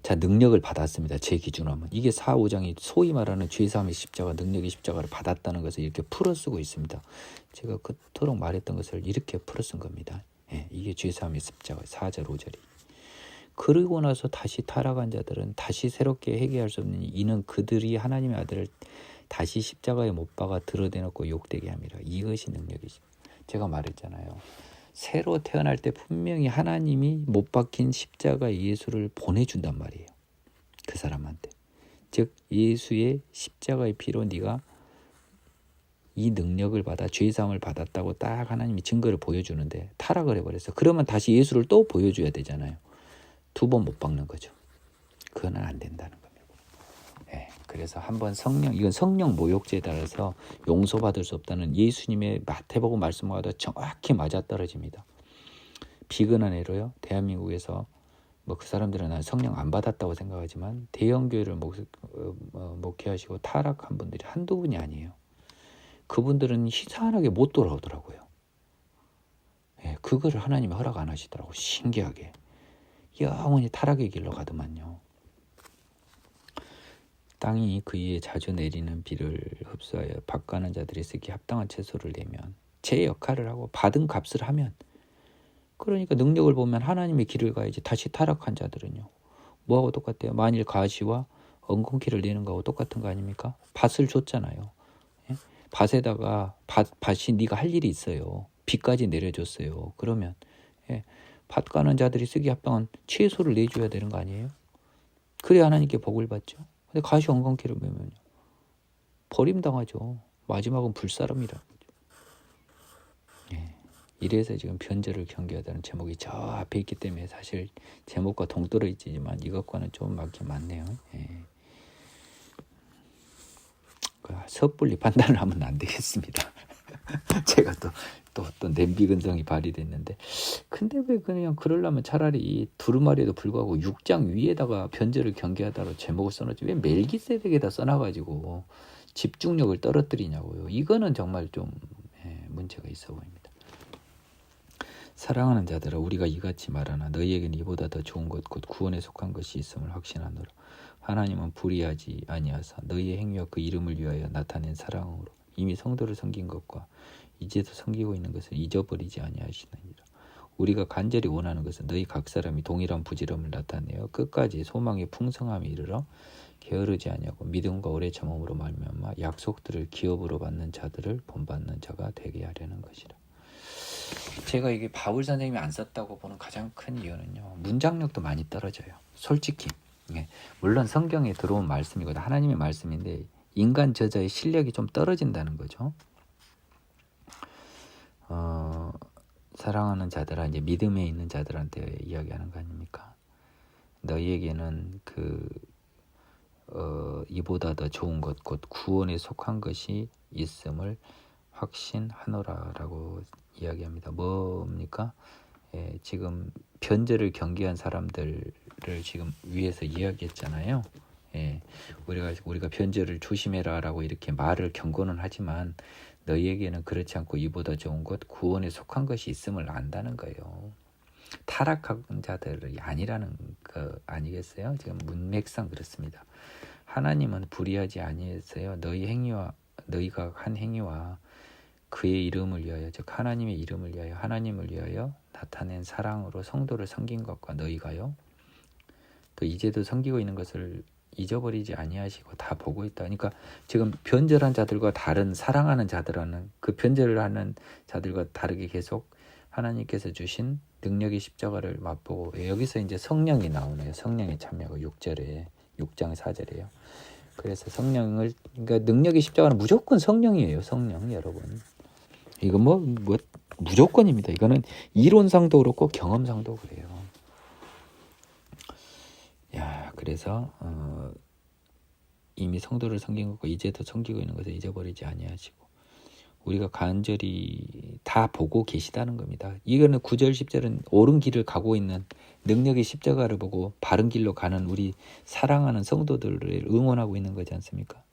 자, 능력을 받았습니다. 제 기준으로 하면. 이게 4, 5장이 소위 말하는 죄사함의 십자가, 능력의 십자가를 받았다는 것을 이렇게 풀어 쓰고 있습니다. 제가 그토록 말했던 것을 이렇게 풀어 쓴 겁니다. 예, 이게 죄사함의 십자가, 4절, 5절이. 그러고 나서 다시 타락한 자들은 다시 새롭게 회개할 수 없는 이는 그들이 하나님의 아들을 다시 십자가에 못 박아 드러내놓고 욕되게 함이라. 이것이 능력이죠. 제가 말했잖아요. 새로 태어날 때 분명히 하나님이 못 박힌 십자가 예수를 보내준단 말이에요. 그 사람한테. 즉 예수의 십자가의 피로 네가 이 능력을 받아 죄사함을 받았다고 딱 하나님이 증거를 보여주는데 타락을 해버렸어. 그러면 다시 예수를 또 보여줘야 되잖아요. 2번 못 박는 거죠. 그건 안 된다는 겁니다. 예, 그래서 한번 이건 성령 모욕죄에 따라서 용서받을 수 없다는 예수님의 마태복음 말씀과도 정확히 맞아떨어집니다. 비근한 애로요. 대한민국에서 뭐 그 사람들은 난 성령 안 받았다고 생각하지만 대형교회를 목회하시고 타락한 분들이 한두 분이 아니에요. 그분들은 희한하게 못 돌아오더라고요. 예, 그거를 하나님이 허락 안 하시더라고요. 신기하게. 영원히 타락의 길로 가더만요. 땅이 그이에 자주 내리는 비를 흡수하여 밭가는 자들이 쓰기 합당한 채소를 내면 제 역할을 하고 받은 값을 하면 그러니까 능력을 보면 하나님의 길을 가야지. 다시 타락한 자들은요. 뭐하고 똑같아요? 만일 가시와 엉겅퀴를 내는 거하고 똑같은 거 아닙니까? 밭을 줬잖아요. 예? 밭에다가 밭이 네가 할 일이 있어요. 비까지 내려줬어요. 그러면 예, 밭 가는 자들이 쓰기 합당한 채소를 내줘야 되는 거 아니에요? 그래야 하나님께 복을 받죠. 근데 가시 엉겅퀴를 메면요 버림당하죠. 마지막은 불사름이라는 거죠. 예. 이래서 지금 변절을 경계하다는 제목이 저 앞에 있기 때문에 사실 제목과 동떨어 있지만 이것과는 좀 맞긴 맞네요. 예. 섣불리 판단을 하면 안 되겠습니다. 제가 또 냄비 근성이 발휘됐는데 근데 왜 그냥 그러려면 차라리 두루마리에도 불구하고 6장 위에다가 변절을 경계하다로 제목을 써놓지 왜 멜기세덱에다 써놔가지고 집중력을 떨어뜨리냐고요. 이거는 정말 좀 문제가 있어 보입니다. 사랑하는 자들아 우리가 이같이 말하나 너희에게는 이보다 더 좋은 것 곧 구원에 속한 것이 있음을 확신하노라. 하나님은 불의하지 아니하사 너희의 행위와 그 이름을 위하여 나타낸 사랑으로 이미 성도를 섬긴 것과 이제도 섬기고 있는 것을 잊어버리지 아니하시느니라. 우리가 간절히 원하는 것은 너희 각 사람이 동일한 부지런을 나타내어 끝까지 소망의 풍성함에 이르러 게으르지 아니하고 믿음과 오래 참음으로 말미암아 약속들을 기업으로 받는 자들을 본받는 자가 되게 하려는 것이라. 제가 이게 바울 선생님이 안 썼다고 보는 가장 큰 이유는요. 문장력도 많이 떨어져요. 솔직히. 물론 성경에 들어온 말씀이거든. 하나님의 말씀인데 인간 저자의 실력이 좀 떨어진다는 거죠. 사랑하는 자들아 이제 믿음에 있는 자들한테 이야기하는 거 아닙니까? 너희에게는 이보다 더 좋은 것 곧 구원에 속한 것이 있음을 확신하노라라고 이야기합니다. 뭡니까? 지금 변절을 경계한 사람들을 지금 위에서 이야기했잖아요. 우리가 변절을 조심해라라고 이렇게 말을 경고는 하지만 너희에게는 그렇지 않고 이보다 좋은 것 구원에 속한 것이 있음을 안다는 거예요. 타락한 자들이 아니라는 거 아니겠어요? 지금 문맥상 그렇습니다. 하나님은 불의하지 아니했어요. 너희가 한 행위와 그의 이름을 위하여 즉 하나님의 이름을 위하여 하나님을 위하여 나타낸 사랑으로 성도를 섬긴 것과 너희가요 또 이제도 섬기고 있는 것을 잊어버리지 아니하시고 다 보고 있다. 그러니까 지금 변절한 자들과 다른 사랑하는 자들은 그 변절을 하는 자들과 다르게 계속 하나님께서 주신 능력의 십자가를 맛보고 여기서 이제 성령이 나오네요. 성령의 참여가 6장 4절이에요. 그래서 그러니까 능력의 십자가는 무조건 성령이에요. 성령 여러분. 이거 뭐 무조건입니다. 이거는 이론상도 그렇고 경험상도 그래요. 그래서 이미 성도를 섬긴 것과 이제도 섬기고 있는 것을 잊어버리지 아니하시고 우리가 간절히 다 보고 계시다는 겁니다. 이거는 9절 10절은 옳은 길을 가고 있는 능력의 십자가를 보고 바른 길로 가는 우리 사랑하는 성도들을 응원하고 있는 거지 않습니까?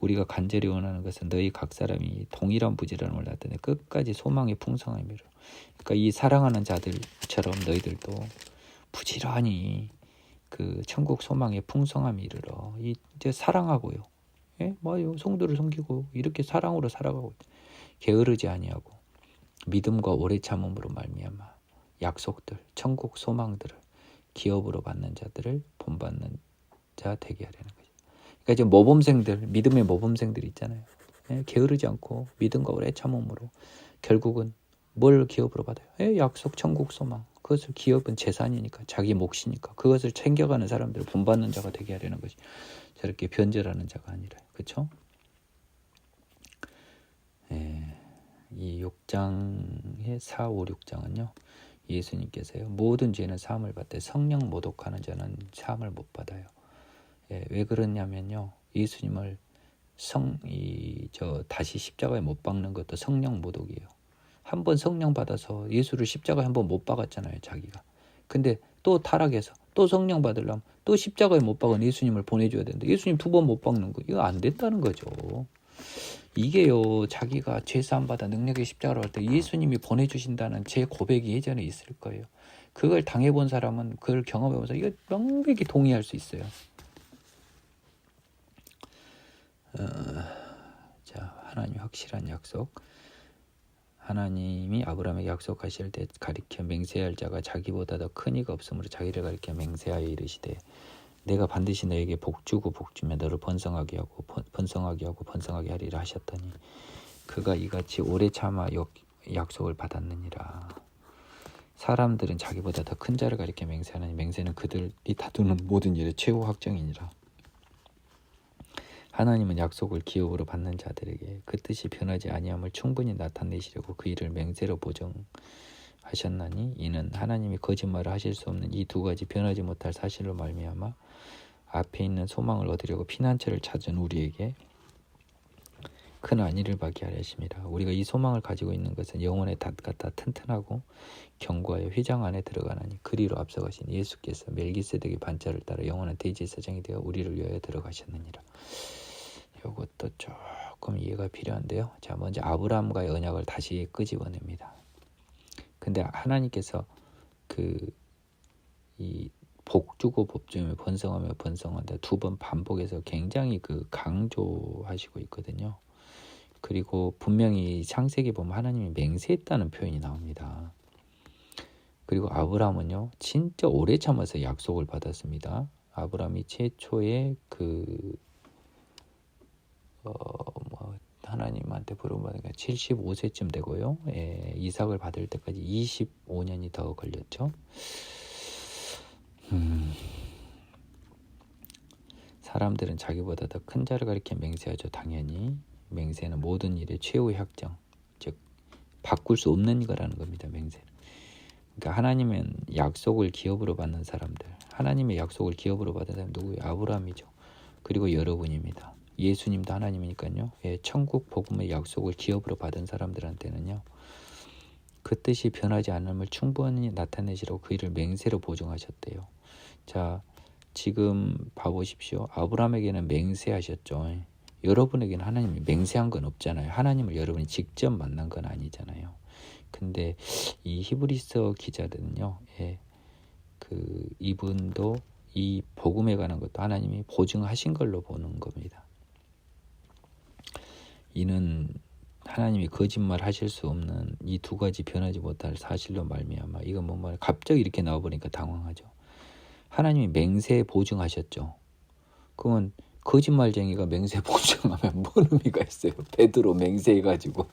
우리가 간절히 원하는 것은 너희 각 사람이 동일한 부지런함을 나타내 끝까지 소망의 풍성함이로. 그러니까 이 사랑하는 자들처럼 너희들도 부지런히 그 천국 소망의 풍성함이 이르러 이제 사랑하고요. 예? 뭐요? 성도를 섬기고 이렇게 사랑으로 살아가고 게으르지 아니하고 믿음과 오래 참음으로 말미암아 약속들, 천국 소망들을 기업으로 받는 자들을 본받는 자 되게 하려는 거죠. 그러니까 이제 모범생들, 믿음의 모범생들 있잖아요. 예? 게으르지 않고 믿음과 오래 참음으로 결국은 뭘 기업으로 받아요? 예? 약속, 천국 소망. 그것을 기업은 재산이니까 자기 몫이니까 그것을 챙겨가는 사람들을 본받는 자가 되게 하려는 것이 저렇게 변절하는 자가 아니라 그렇죠? 예, 이 6장의 4, 5, 6장은요 예수님께서요 모든 죄는 사함을 받되 성령 모독하는 자는 사함을 못 받아요. 예, 왜 그러냐면요 예수님을 다시 십자가에 못 박는 것도 성령 모독이에요. 한번 성령 받아서 예수를 십자가에 한번 못 박았잖아요 자기가. 근데 또 타락해서 또 성령 받으려면 또 십자가에 못 박은 예수님을 보내줘야 되는데 예수님 2번 못 박는 거 이거 안 된다는 거죠. 이게요 자기가 죄사함 받아 능력의 십자가로 할 때 예수님이 보내주신다는 제 고백이 예전에 있을 거예요. 그걸 당해본 사람은 그걸 경험해본 사람 이거 명백히 동의할 수 있어요. 자 하나님 확실한 약속. 하나님이 아브라함에게 약속하실 때 가리켜 맹세할 자가 자기보다 더 큰 이가 없으므로 자기를 가리켜 맹세하여 이르시되 내가 반드시 너에게 복주고 복주며 너를 번성하게 하고 번성하게 하리라 하셨더니 그가 이같이 오래 참아 약속을 받았느니라. 사람들은 자기보다 더 큰 자를 가리켜 맹세하느니 맹세는 그들이 다투는 모든 일의 최후 확정이니라. 하나님은 약속을 기업으로 받는 자들에게 그 뜻이 변하지 아니함을 충분히 나타내시려고 그 일을 맹세로 보정하셨나니 이는 하나님이 거짓말을 하실 수 없는 이 2가지 변하지 못할 사실로 말미암아 앞에 있는 소망을 얻으려고 피난처를 찾은 우리에게 큰 안위를 받게 하려 하심이라. 우리가 이 소망을 가지고 있는 것은 영혼의 닷 같아 튼튼하고 견고하여 휘장 안에 들어가나니 그리로 앞서가신 예수께서 멜기세덱의 반차를 따라 영원한 대제사장이 되어 우리를 위하여 들어가셨느니라. 이것도 조금 이해가 필요한데요. 자, 먼저 아브라함과의 언약을 다시 끄집어냅니다. 근데 하나님께서 이 복주고 복주며 번성하며 번성한다 2번 반복해서 굉장히 강조하시고 있거든요. 그리고 분명히 창세기 보면 하나님이 맹세했다는 표현이 나옵니다. 그리고 아브라함은요 진짜 오래 참아서 약속을 받았습니다. 아브라함이 최초의 하나님한테 부름받은 게 75세쯤 되고요. 예, 이삭을 받을 때까지 25년이 더 걸렸죠. 사람들은 자기보다 더 큰 자를 가리켜 맹세하죠. 당연히 맹세는 모든 일의 최후의 확정, 즉 바꿀 수 없는 거라는 겁니다. 맹세는. 그러니까 하나님은 약속을 기업으로 받는 사람들, 하나님의 약속을 기업으로 받은 사람 누구예요? 아브라함이죠. 그리고 여러분입니다. 예수님도 하나님이니까요. 예, 천국 복음의 약속을 기업으로 받은 사람들한테는요. 그 뜻이 변하지 않음을 충분히 나타내시라고 그 일을 맹세로 보증하셨대요. 자, 지금 봐보십시오. 아브라함에게는 맹세하셨죠. 여러분에게는 하나님이 맹세한 건 없잖아요. 하나님을 여러분이 직접 만난 건 아니잖아요. 근데 이 히브리서 기자들은요. 예, 이분도 이 복음에 관한 것도 하나님이 보증하신 걸로 보는 겁니다. 이는 하나님이 거짓말 하실 수 없는 이 2가지 변하지 못할 사실로 말미암아 이건 뭐 갑자기 이렇게 나와버리니까 당황하죠. 하나님이 맹세 보증하셨죠. 그러면 거짓말쟁이가 맹세 보증하면 뭔 의미가 있어요? 베드로 맹세해가지고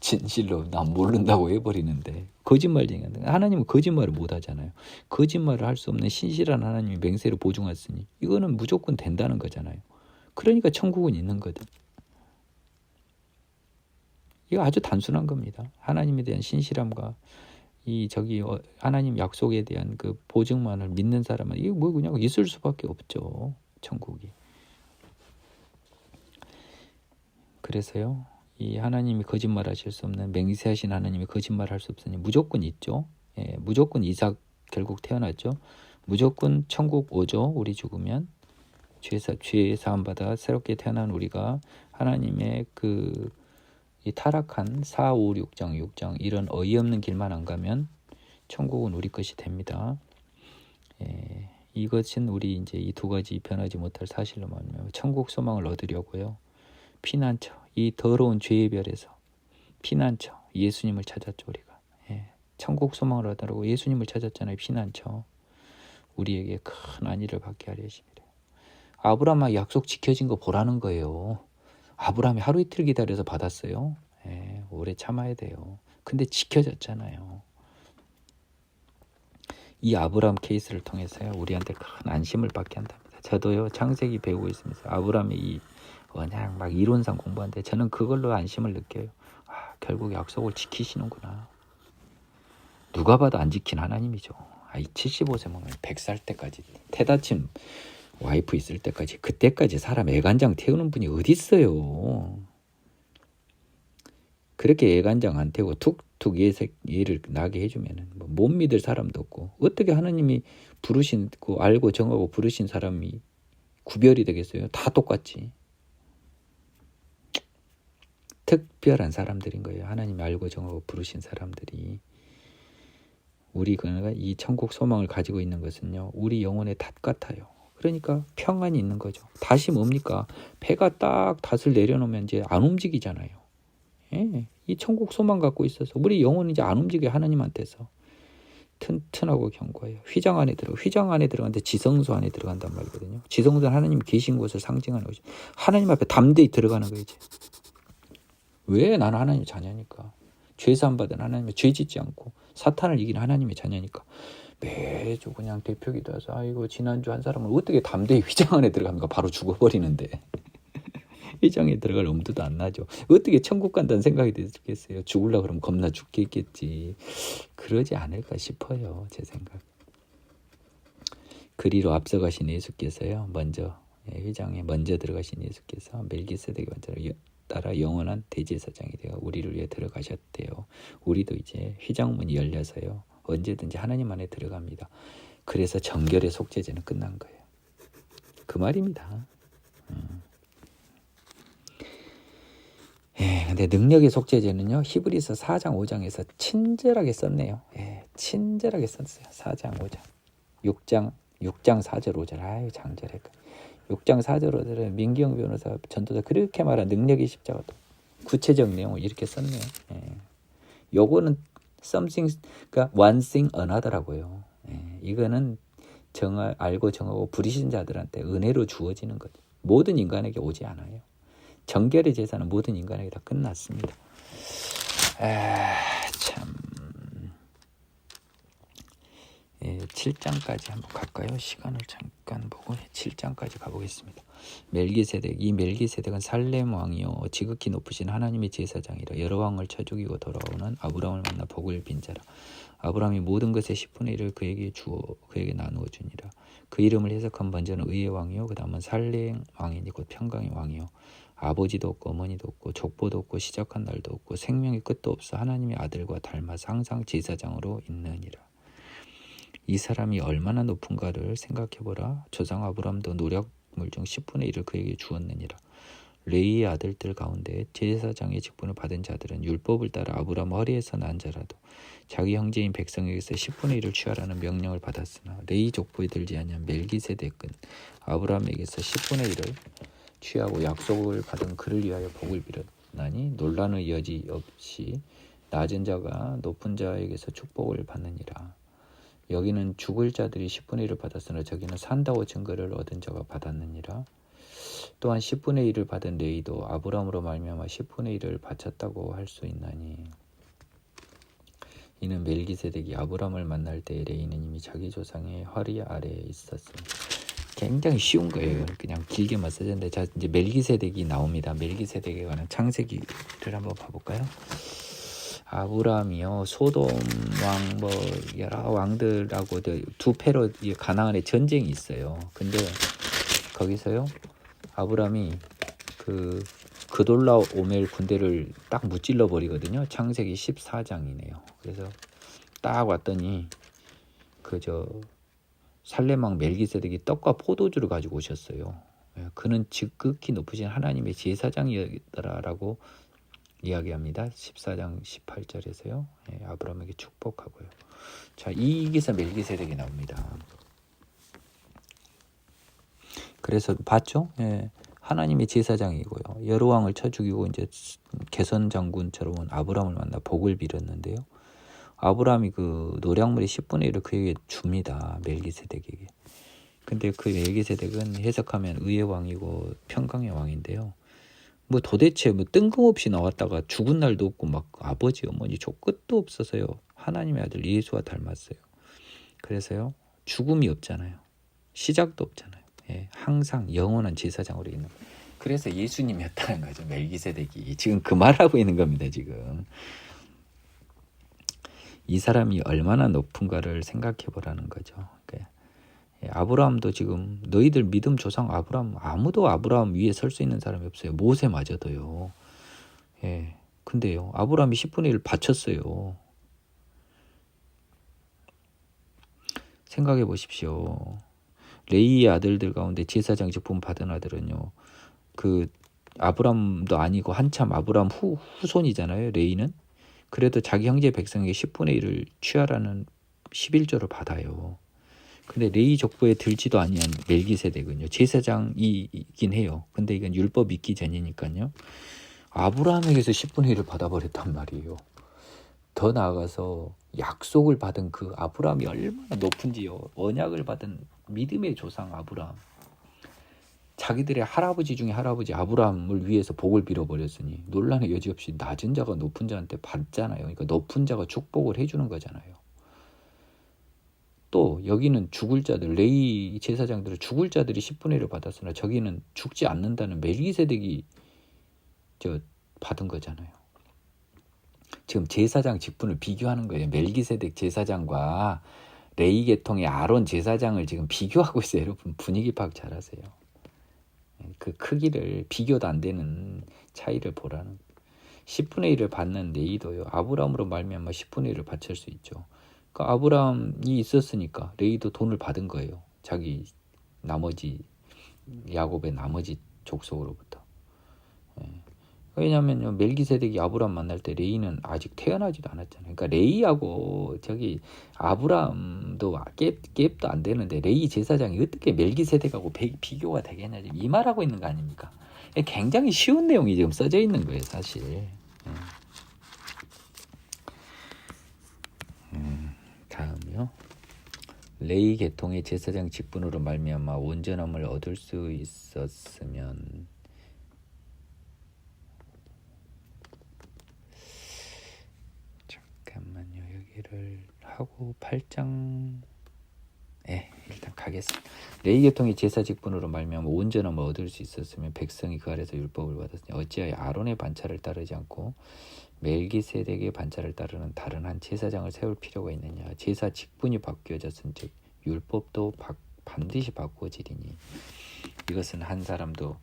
진실로 난 모른다고 해버리는데 거짓말쟁이한테 하나님은 거짓말을 못하잖아요. 거짓말을 할 수 없는 신실한 하나님이 맹세를 보증했으니 이거는 무조건 된다는 거잖아요. 그러니까 천국은 있는 거죠. 이거 아주 단순한 겁니다. 하나님에 대한 신실함과 하나님 약속에 대한 그 보증만을 믿는 사람은 이게 뭐 그냥 있을 수밖에 없죠. 천국이. 그래서요. 이 하나님이 거짓말하실 수 없는 맹세하신 하나님이 거짓말할 수 없으니 무조건 있죠. 예, 무조건 이삭 결국 태어났죠. 무조건 천국 오죠. 우리 죽으면 죄 사함 받아 새롭게 태어난 우리가 하나님의 이 타락한 4, 5, 6장 이런 어이없는 길만 안 가면 천국은 우리 것이 됩니다. 예, 이것은 우리 이제 이 두 가지 변하지 못할 사실로 말하면 천국 소망을 얻으려고요. 피난처, 이 더러운 죄의 별에서 피난처, 예수님을 찾았죠 우리가. 천국 소망을 얻으려고 예수님을 찾았잖아요. 피난처. 우리에게 큰 안위를 받게 하려 하심이래. 아브라함의 약속 지켜진 거 보라는 거예요. 아브라함이 하루 이틀 기다려서 받았어요. 오래 참아야 돼요. 근데 지켜졌잖아요. 이 아브라함 케이스를 통해서요 우리한테 큰 안심을 받게 한답니다. 저도요 창세기 배우고 있으면서 아브라함의 이 그냥 막 이론상 공부하는데 저는 그걸로 안심을 느껴요. 결국 약속을 지키시는구나. 누가 봐도 안 지킨 하나님이죠. 이 75세 먹으면 100살 때까지 태다친 와이프 있을 때까지 그때까지 사람 애간장 태우는 분이 어디 있어요. 그렇게 애간장 안 태우고 툭툭 얘를 나게 해주면 못 믿을 사람도 없고 어떻게 하나님이 부르신고 알고 정하고 부르신 사람이 구별이 되겠어요. 다 똑같지. 특별한 사람들인 거예요. 하나님이 알고 정하고 부르신 사람들이. 우리가 이 천국 소망을 가지고 있는 것은요 우리 영혼의 닷 같아요. 그러니까 평안이 있는 거죠. 닷이 뭡니까? 배가 딱 닷을 내려놓으면 이제 안 움직이잖아요. 이 천국 소망 갖고 있어서 우리 영혼은 이제 안 움직여요. 하나님한테서. 튼튼하고 견고해요. 휘장 안에 들어가는데 지성소 안에 들어간단 말이거든요. 지성소는 하나님 계신 곳을 상징하는 거죠. 하나님 앞에 담대히 들어가는 거예요. 이제. 왜? 나는 하나님 자녀니까. 죄사함 받은 하나님의 죄 짓지 않고 사탄을 이긴 하나님의 자녀니까. 매주 그냥 대표 기도해서 아이고 지난주 한 사람은 어떻게 담대히 휘장 안에 들어갑니까? 바로 죽어버리는데. 휘장에 들어갈 엄두도 안 나죠. 어떻게 천국 간다는 생각이 들겠어요. 죽으려고 그러면 겁나 죽겠지. 그러지 않을까 싶어요. 제 생각. 그리로 앞서가신 예수께서요. 먼저 휘장에 먼저 들어가신 예수께서 멜기세덱의 원자로 따라 영원한 대제사장이 되어 우리를 위해 들어가셨대요. 우리도 이제 휘장문이 열려서요. 언제든지 하나님 안에 들어갑니다. 그래서 정결의 속죄제는 끝난 거예요. 그 말입니다. 근데 능력의 속죄제는요. 히브리서 4장 5장에서 친절하게 썼네요. 친절하게 썼어요. 4장 5장. 6장 4절 5절. 아유 장절했고. 6장 4절 5절에 민기영 변호사 전도자 그렇게 말한 능력의 십자가도 구체적 내용을 이렇게 썼네요. 요거는 something, 그러니까 one thing another라고요. 이거는 알고 정하고 부리신 자들한테 은혜로 주어지는 것. 모든 인간에게 오지 않아요. 정결의 제사는 모든 인간에게 다 끝났습니다. 참. 7장까지 한번 갈까요? 시간을 잠깐 보고 7장까지 가보겠습니다. 멜기세덱. 이 멜기세덱은 살렘 왕이요 지극히 높으신 하나님의 제사장이라 여러 왕을 쳐 죽이고 돌아오는 아브라함을 만나 복을 빈 자라. 아브라함이 모든 것의 10분의 1을 그에게 나누어 주니라. 그 이름을 해석한 먼저는 의의 왕이요 그 다음은 살렘 왕이니 곧 평강의 왕이요 아버지도 없고 어머니도 없고 족보도 없고 시작한 날도 없고 생명의 끝도 없어 하나님의 아들과 닮아서 항상 제사장으로 있느니라. 이 사람이 얼마나 높은가를 생각해보라. 조상 아브라함도 노력물 중 10분의 1을 그에게 주었느니라. 레이의 아들들 가운데 제사장의 직분을 받은 자들은 율법을 따라 아브라함 허리에서 난 자라도 자기 형제인 백성에게서 10분의 1을 취하라는 명령을 받았으나 레이 족보에 들지 아니한 멜기세덱은 아브라함에게서 10분의 1을 취하고 약속을 받은 그를 위하여 복을 빌었나니 논란의 여지 없이 낮은 자가 높은 자에게서 축복을 받느니라. 여기는 죽을 자들이 10분의 1을 받았으나 저기는 산다고 증거를 얻은 자가 받았느니라. 또한 10분의 1을 받은 레이도 아브라함으로 말미암아 10분의 1을 바쳤다고 할 수 있나니 이는 멜기세덱이 아브라함을 만날 때 레이는 이미 자기 조상의 허리 아래에 있었습니다. 굉장히 쉬운 거예요. 그냥 길게만 써졌는데 자 이제 멜기세덱이 나옵니다. 멜기세덱에 관한 창세기를 한번 봐볼까요? 아브라함이요 소돔 왕 뭐 여러 왕들하고 두 패로 가나안에 전쟁이 있어요. 근데 거기서요 아브라함이 그 그돌라오멜 군대를 딱 무찔러 버리거든요. 창세기 14장이네요. 그래서 딱 왔더니 살렘 왕 멜기세덱이 떡과 포도주를 가지고 오셨어요. 그는 지극히 높으신 하나님의 제사장이었더라라고 이야기합니다. 14장 18절에서요. 아브라함에게 축복하고요. 자, 이기서 멜기세덱이 나옵니다. 그래서 봤죠? 예. 하나님의 제사장이고요. 여로왕을 쳐 죽이고 이제 개선 장군처럼 아브라함을 만나 복을 빌었는데요. 아브라함이 그 노략물의 10분의 1을 그에게 줍니다. 멜기세덱에게. 근데 그 멜기세덱은 해석하면 의의 왕이고 평강의 왕인데요. 뭐 도대체 뭐 뜬금없이 나왔다가 죽은 날도 없고 막 아버지 어머니 저 끝도 없어서요. 하나님의 아들 예수와 닮았어요. 그래서요 죽음이 없잖아요. 시작도 없잖아요. 예, 항상 영원한 제사장으로 있는 거예요. 그래서 예수님이었다는 거죠. 멜기세덱이 지금 그 말하고 있는 겁니다. 지금 이 사람이 얼마나 높은가를 생각해 보라는 거죠. 그러니까 아브라함도 지금 너희들 믿음 조상 아브라함 아무도 아브라함 위에 설 수 있는 사람이 없어요. 모세마저도요. 예. 근데요. 아브라함이 10분의 1 바쳤어요. 생각해 보십시오. 레이의 아들들 가운데 제사장 직분 받은 아들은요. 그 아브라함도 아니고 한참 아브라함 후손이잖아요. 레이는. 그래도 자기 형제 백성에게 10분의 1을 취하라는 11조를 받아요. 근데 레이 족보에 들지도 아니한 멜기세덱은요. 제사장이긴 해요. 근데 이건 율법 있기 전이니까요. 아브라함에게서 10분의 1을 받아버렸단 말이에요. 더 나아가서 약속을 받은 그 아브라함이 얼마나 높은지요. 언약을 받은 믿음의 조상 아브라함. 자기들의 할아버지 중에 할아버지 아브라함을 위해서 복을 빌어버렸으니 논란의 여지 없이 낮은 자가 높은 자한테 받잖아요. 그러니까 높은 자가 축복을 해주는 거잖아요. 또 여기는 죽을 자들, 레이 제사장들은 죽을 자들이 10분의 1을 받았으나 저기는 죽지 않는다는 멜기세덱이 받은 거잖아요. 지금 제사장 직분을 비교하는 거예요. 멜기세덱 제사장과 레이 계통의 아론 제사장을 지금 비교하고 있어요. 여러분 분위기 파악 잘하세요. 그 크기를 비교도 안 되는 차이를 보라는 10분의 1을 받는 레이도요. 아브라함으로 말미암아 10분의 1을 바칠 수 있죠. 그러니까 아브라함이 있었으니까 레이도 돈을 받은 거예요. 자기 나머지 야곱의 나머지 족속으로부터. 왜냐하면 멜기세덱이 아브라함 만날 때 레이는 아직 태어나지도 않았잖아요. 그러니까 레이하고 저기 아브라함도 갭도 안 되는데 레이 제사장이 어떻게 멜기세덱하고 비교가 되겠냐 이 말하고 있는 거 아닙니까? 굉장히 쉬운 내용이 지금 써져 있는 거예요, 사실. 다음이요. 레이 계통의 제사장 직분으로 말미암아 온전함을 얻을 수 있었으면 잠깐만요. 여기를 하고 8장 일단 가겠습니다. 레이 계통의 제사 직분으로 말미암아 온전함을 얻을 수 있었으면 백성이 그 아래서 율법을 받았으니 어찌하여 아론의 반차를 따르지 않고 멜기세덱의 반차를 따르는 다른 한 제사장을 세울 필요가 있느냐. 제사 직분이 바뀌어졌은즉 율법도 반드시 바꾸어지리니 이것은 한 사람도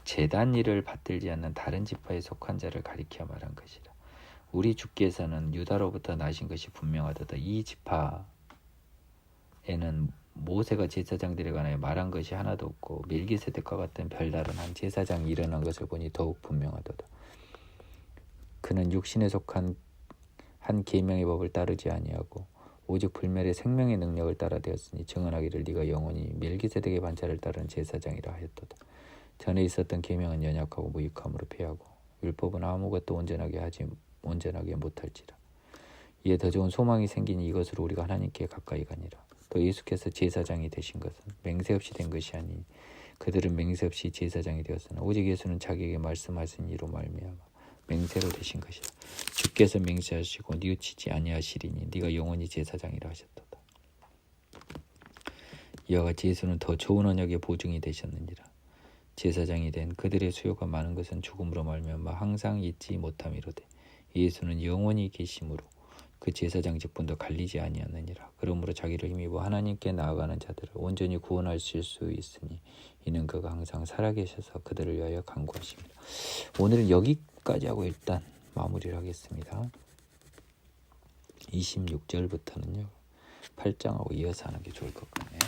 제단 일을 받들지 않는 다른 지파에 속한 자를 가리켜 말한 것이라. 우리 주께서는 유다로부터 나신 것이 분명하도다. 이 지파에는 모세가 제사장들에 관하여 말한 것이 하나도 없고 멜기세덱과 같은 별다른 한 제사장이 일어난 것을 보니 더욱 분명하도다. 그는 육신에 속한 한 계명의 법을 따르지 아니하고 오직 불멸의 생명의 능력을 따라 되었으니 증언하기를 네가 영원히 멜기세덱의 반차를 따르는 제사장이라 하였도다. 전에 있었던 계명은 연약하고 무익함으로 패하고 율법은 아무것도 온전하게 못할지라. 이에 더 좋은 소망이 생기니 이것으로 우리가 하나님께 가까이 가니라. 또 예수께서 제사장이 되신 것은 맹세 없이 된 것이 아니니 그들은 맹세 없이 제사장이 되었으나 오직 예수는 자기에게 말씀하신 이로 말미암아 맹세로 되신 것이라. 주께서 맹세하시고 뉘우치지 아니하시리니 네가 영원히 제사장이라 하셨도다. 이와 같이 예수는 더 좋은 언약의 보증이 되셨느니라. 제사장이 된 그들의 수요가 많은 것은 죽음으로 말미암아 항상 잊지 못함이로되 예수는 영원히 계심으로 그 제사장 직분도 갈리지 아니하느니라. 그러므로 자기를 힘입어 하나님께 나아가는 자들을 온전히 구원하실 수 있으니 이는 그가 항상 살아계셔서 그들을 위하여 간구하십니다. 오늘은 여기까지 하고 일단 마무리를 하겠습니다. 26절부터는요 8장하고 이어서 하는 게 좋을 것 같네요.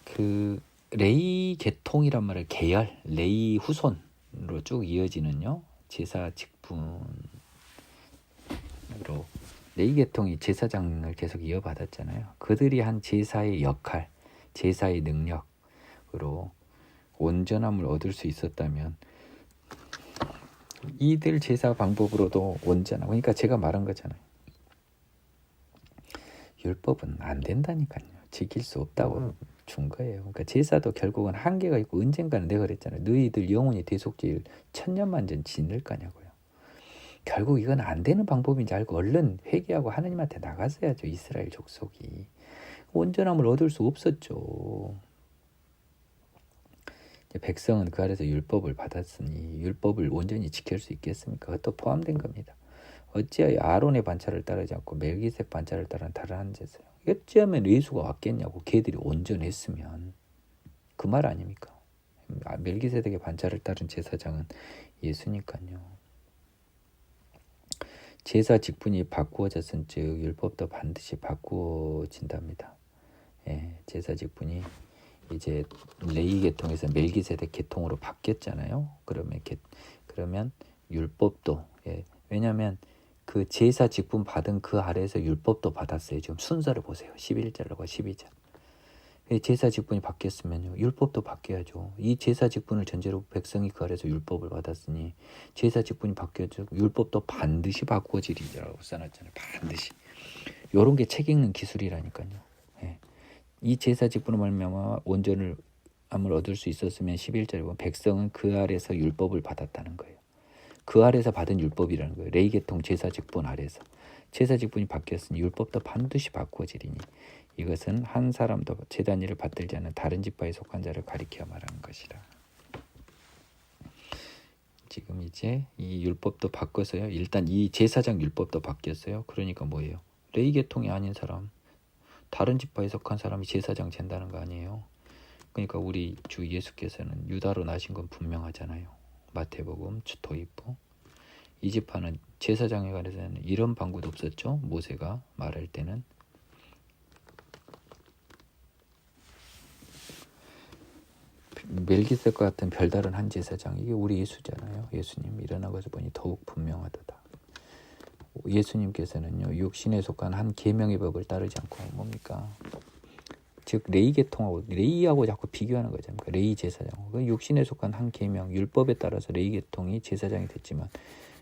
그 레이 계통이란 말을 계열, 레이 후손으로 쭉 이어지는요 제사 직분으로 레이 계통이 제사장을 계속 이어받았잖아요. 그들이 한 제사의 역할, 제사의 능력으로 온전함을 얻을 수 있었다면 이들 제사 방법으로도 온전하고, 그러니까 제가 말한 거잖아요. 율법은 안 된다니까요. 지킬 수 없다고 준 거예요. 그러니까 제사도 결국은 한계가 있고 언젠가는 내가 그랬잖아요. 너희들 영혼이 대속죄일 천년만년 지낼 거냐고요. 결국 이건 안 되는 방법인지 알고 얼른 회개하고 하나님한테 나갔어야죠. 이스라엘 족속이. 온전함을 얻을 수 없었죠. 백성은 그 아래서 율법을 받았으니 율법을 온전히 지킬 수 있겠습니까? 그것도 포함된 겁니다. 어찌하여 아론의 반차를 따르지 않고 멜기세덱 반차를 따르는 다른 한 제사요? 어찌하면 예수가 왔겠냐고. 걔들이 온전했으면. 그 말 아닙니까? 멜기세덱의 반차를 따른 제사장은 예수니까요. 제사 직분이 바꾸어졌은즉 율법도 반드시 바꾸어진답니다. 예, 제사 직분이 이제 레위 계통에서 멜기세덱 계통으로 바뀌었잖아요. 그러면 율법도, 예, 왜냐하면 그 제사 직분 받은 그 아래에서 율법도 받았어요. 지금 순서를 보세요. 11절과 12절. 제사 직분이 바뀌었으면요, 율법도 바뀌어야죠. 이 제사 직분을 전제로 백성이 그 아래에서 율법을 받았으니 제사 직분이 바뀌어져 율법도 반드시 바꾸어지리라고 써놨잖아요. 반드시. 이런 게 책 읽는 기술이라니까요. 예. 이 제사 직분을 말미암아 온전함을 얻을 수 있었으면 11절에 보면 백성은 그 아래에서 율법을 받았다는 거예요. 그 아래에서 받은 율법이라는 거예요. 레위 계통 제사 직분 아래에서. 제사 직분이 바뀌었으니 율법도 반드시 바꾸어지리니 이것은 한 사람도 제단 일을 받들지 않는 다른 지파에 속한 자를 가리켜 말하는 것이라. 지금 이제 이 율법도 바꿔서요. 일단 이 제사장 율법도 바뀌었어요. 그러니까 뭐예요? 레위 계통이 아닌 사람, 다른 지파에 속한 사람이 제사장 된다는 거 아니에요. 그러니까 우리 주 예수께서는 유다로 나신 건 분명하잖아요. 마태복음, 도입부. 이 지파는 제사장에 관해서는 이런 방구도 없었죠. 모세가 말할 때는. 멜기세덱과 같은 별다른 한 제사장, 이게 우리 예수잖아요. 예수님 일어나고서 보니 더욱 분명하도다. 예수님께서는요, 육신에 속한 한 계명의 법을 따르지 않고 뭡니까? 즉 레위 계통하고, 레위하고 자꾸 비교하는 거죠. 그러니까 레위 제사장, 그 육신에 속한 한 계명, 율법에 따라서 레위 계통이 제사장이 됐지만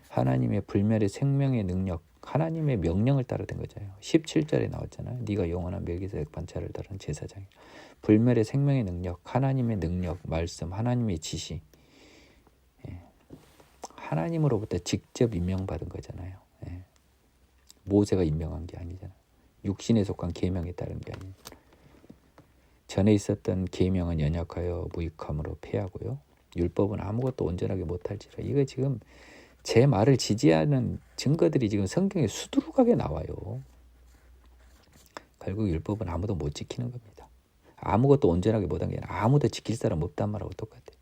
하나님의 불멸의 생명의 능력, 하나님의 명령을 따르던 거잖아요. 17절에 나왔잖아요. 네가 영원한 멜기세덱 반차를 따른 제사장이야. 불멸의 생명의 능력, 하나님의 능력, 말씀, 하나님의 지시, 예. 하나님으로부터 직접 임명받은 거잖아요. 예. 모세가 임명한 게 아니잖아요. 육신에 속한 계명에 따른 게 아니에요. 전에 있었던 계명은 연약하여 무익함으로 패하고요. 율법은 아무것도 온전하게 못할지라. 이거 지금 제 말을 지지하는 증거들이 지금 성경에 수두룩하게 나와요. 결국 율법은 아무도 못 지키는 겁니다. 아무것도 온전하게 못한 게 아니라 아무도 지킬 사람 없단 말하고 똑같아요.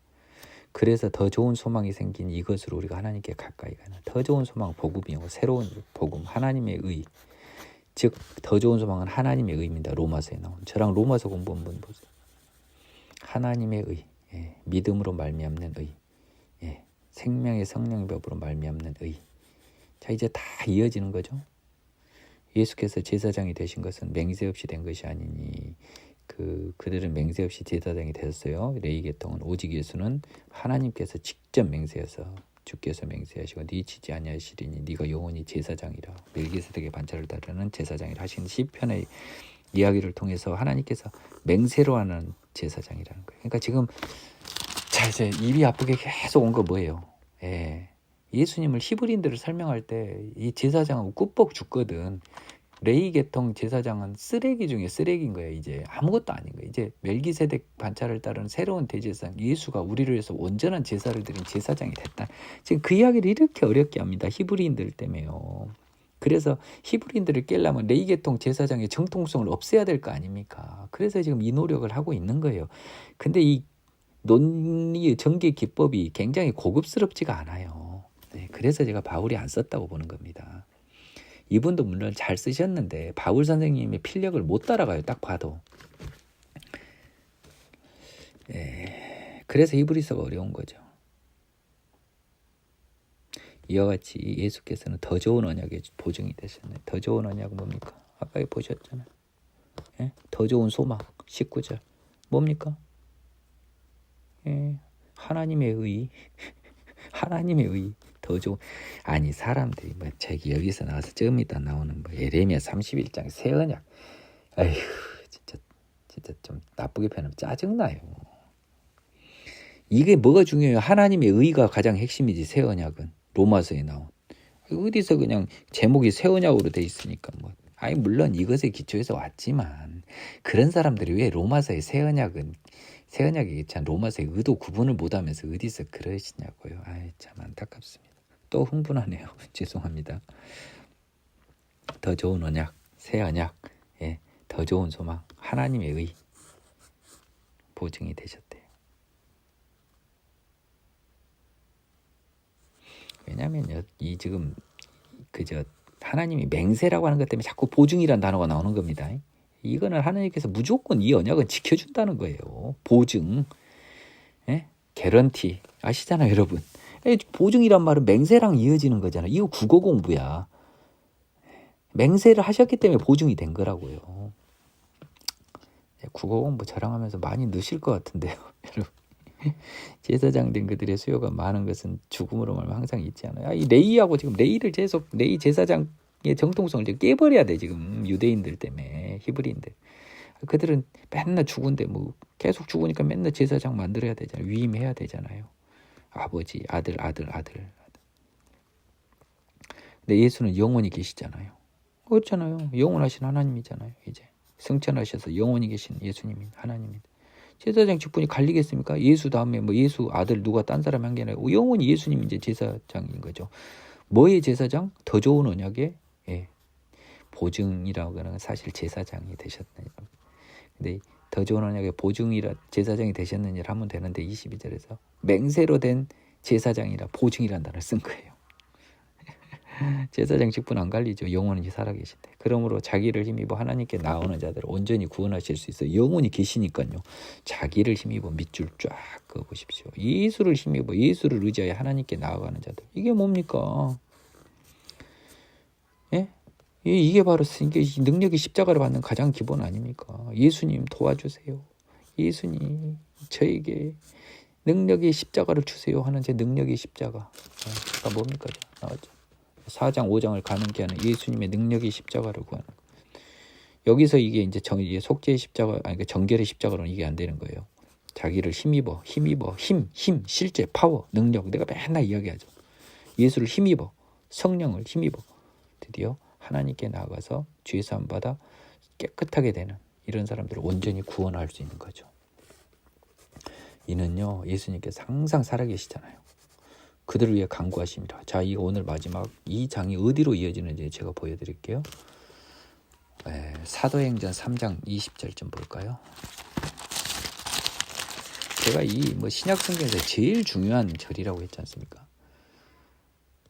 그래서 더 좋은 소망이 생긴 이것으로 우리가 하나님께 가까이 가는 더 좋은 소망, 복음이고 새로운 복음, 하나님의 의. 즉 더 좋은 소망은 하나님의 의입니다. 로마서에 나온. 저랑 로마서 공부 한번 보세요. 하나님의 의, 예. 믿음으로 말미암는 의, 예. 생명의 성령의 법으로 말미암는 의. 자, 이제 다 이어지는 거죠. 예수께서 제사장이 되신 것은 맹세 없이 된 것이 아니니 그들은 맹세 없이 제사장이 되었어요. 레위 계통은. 오직 예수는 하나님께서 직접 맹세해서 주께서 맹세하시고 네 치지 아니하시리니 네가 영원히 제사장이라. 멜기세덱의 반차를 따르는 제사장이라 하신 시편의 이야기를 통해서 하나님께서 맹세로 하는 제사장이라는 거예요. 그러니까 지금 자, 이제 입이 아프게 계속 온 거 뭐예요? 예. 예수님을 히브리인들을 설명할 때 이 제사장은 꾸벅 죽거든. 레위 계통 제사장은 쓰레기 중에 쓰레기인 거예요. 이제 아무것도 아닌 거예요. 이제 멜기세덱 반차를 따른 새로운 대제사장 예수가 우리를 위해서 온전한 제사를 드린 제사장이 됐다. 지금 그 이야기를 이렇게 어렵게 합니다. 히브리인들 때문에요. 그래서 히브리인들을 깰려면 레위 계통 제사장의 정통성을 없애야 될 거 아닙니까? 그래서 지금 이 노력을 하고 있는 거예요. 근데 이 논리의 전개 기법이 굉장히 고급스럽지가 않아요. 네, 그래서 제가 바울이 안 썼다고 보는 겁니다. 이분도 물론 잘 쓰셨는데 바울 선생님의 필력을 못 따라가요. 딱 봐도. 예, 그래서 히브리서가 어려운 거죠. 이와 같이 예수께서는 더 좋은 언약의 보증이 되셨네요. 더 좋은 언약은 뭡니까? 아까 보셨잖아요. 예? 더 좋은 소망 19절. 뭡니까? 예, 하나님의 의. 하나님의 의. 더 좋은. 아니 사람들이 뭐 저기 여기서 나와서 좀 이따 나오는 뭐 예레미야 31장 새 언약. 아휴 진짜 좀 나쁘게 표현하면 짜증나요. 이게 뭐가 중요해요? 하나님의 의가 가장 핵심이지. 새 언약은 로마서에 나온. 어디서 그냥 제목이 새 언약으로 돼 있으니까 뭐. 아니 물론 이것에 기초해서 왔지만 그런 사람들이 왜 로마서의 새 언약이 참 로마서의 의도 구분을 못하면서 어디서 그러시냐고요. 아이 참 안타깝습니다. 또 흥분하네요. 죄송합니다. 더 좋은 언약, 새 언약, 예, 더 좋은 소망, 하나님의 의 보증이 되셨대요. 왜냐면요, 이 지금 그저 하나님이 맹세라고 하는 것 때문에 자꾸 보증이란 단어가 나오는 겁니다. 이거는 하나님께서 무조건 이 언약은 지켜준다는 거예요. 보증, 예? 개런티 아시잖아요, 여러분. 보증이란 말은 맹세랑 이어지는 거잖아요. 이거 국어 공부야. 맹세를 하셨기 때문에 보증이 된 거라고요. 국어 공부 자랑하면서 많이 느실 것 같은데요, 여러분. 제사장 된 그들의 수요가 많은 것은 죽음으로만 항상 있지 않아요. 이 레이하고 지금 레이 제사장의 정통성을 지금 깨버려야 돼 지금 유대인들 때문에 히브리인들. 그들은 맨날 죽은데 뭐 계속 죽으니까 맨날 제사장 만들어야 되잖아요. 위임해야 되잖아요. 아버지, 아들. 근데 예수는 영원히 계시잖아요. 그렇잖아요. 영원하신 하나님이잖아요. 이제 승천하셔서 영원히 계신 예수님이 하나님입니다. 제사장 직분이 갈리겠습니까? 예수 다음에 뭐 예수 아들 누가 딴 사람 한 게 아니라 영원히 예수님이 이제 제사장인 거죠. 뭐의 제사장? 더 좋은 언약의 보증이라고 하는 건 사실 제사장이 되셨다는 겁니다. 근데 더 좋은 언약의 보증이라 제사장이 되셨느냐를 하면 되는데 22절에서 맹세로 된 제사장이라 보증이라는 단어를 쓴 거예요. 제사장 직분 안 갈리죠. 영원히 살아계신데. 그러므로 자기를 힘입어 하나님께 나오는 자들을 온전히 구원하실 수 있어요. 영원히 계시니까요. 자기를 힘입어 밑줄 쫙 그어보십시오. 예수를 힘입어 예수를 의지하여 하나님께 나아가는 자들. 이게 뭡니까? 예? 이게 바로 능력이 십자가를 받는 가장 기본 아닙니까? 예수님 도와주세요. 예수님 저에게 능력의 십자가를 주세요 하는 제 능력의 십자가. 뭡니까? 나왔죠. 4장 5장을 가능케 하는 예수님의 능력의 십자가를 구하는 거. 여기서 이게 이제 속죄의 십자가 아니 정결의 십자가로는 이게 안 되는 거예요. 자기를 힘입어 힘 실제 파워 능력 내가 맨날 이야기하죠. 예수를 힘입어 성령을 힘입어 드디어 하나님께 나아가서 죄 사함 받아 깨끗하게 되는 이런 사람들을 온전히 구원할 수 있는 거죠. 이는요 예수님께서 항상 살아계시잖아요. 그들을 위해 간구하십니다. 자, 이거 오늘 마지막 이 장이 어디로 이어지는지 제가 보여드릴게요. 사도행전 3장 20절 좀 볼까요? 제가 이 신약 성경에서 제일 중요한 절이라고 했지 않습니까?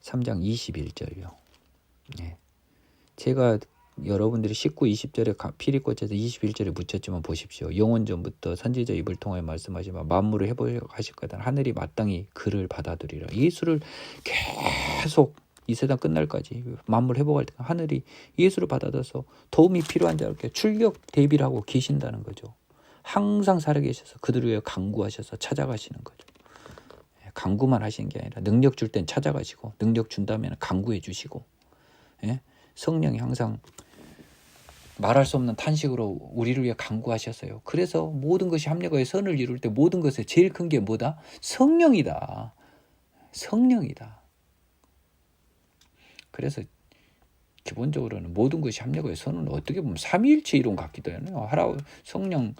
3장 21절이요. 제가 여러분들이 19, 20절에 피리꽃에서 21절에 묻혔지만 보십시오. 영원전부터 선지자 입을 통하여 말씀하시면 만물을 회복하실 거다. 하늘이 마땅히 그를 받아들이라. 예수를 계속 이 세상 끝날까지 만물 회복할 때 하늘이 예수를 받아들여서 도움이 필요한 자에게 출격 대비를 하고 계신다는 거죠. 항상 살아계셔서 그들을 위해 간구하셔서 찾아가시는 거죠. 간구만 하시는 게 아니라 능력 줄 땐 찾아가시고 능력 준다면 간구해 주시고 성령이 항상 말할 수 없는 탄식으로 우리를 위해 간구하셨어요. 그래서 모든 것이 합력하여 선을 이룰 때 모든 것에 제일 큰 게 뭐다? 성령이다. 성령이다. 그래서 기본적으로는 모든 것이 합력하여 선은 어떻게 보면 삼위일체 이론 같기도 해요. 성령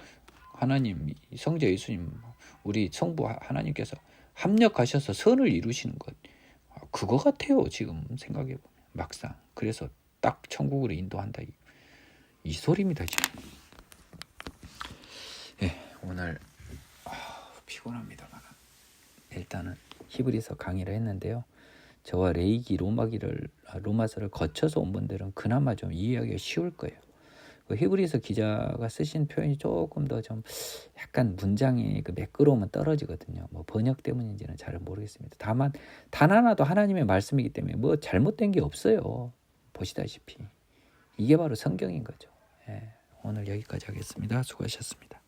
하나님, 성자 예수님, 우리 성부 하나님께서 합력하셔서 선을 이루시는 것. 그거 같아요. 지금 생각해보면. 막상. 그래서 딱 천국으로 인도한다. 이 소리입니다 지금. 오늘 피곤합니다만 일단은 히브리서 강의를 했는데요. 저와 레이기 로마서를 거쳐서 온 분들은 그나마 좀 이해하기가 쉬울 거예요. 히브리서 기자가 쓰신 표현이 조금 더 좀 약간 문장의 그 매끄러움은 떨어지거든요. 번역 때문인지는 잘 모르겠습니다. 다만 단 하나도 하나님의 말씀이기 때문에 잘못된 게 없어요. 보시다시피 이게 바로 성경인 거죠. 오늘 여기까지 하겠습니다. 수고하셨습니다.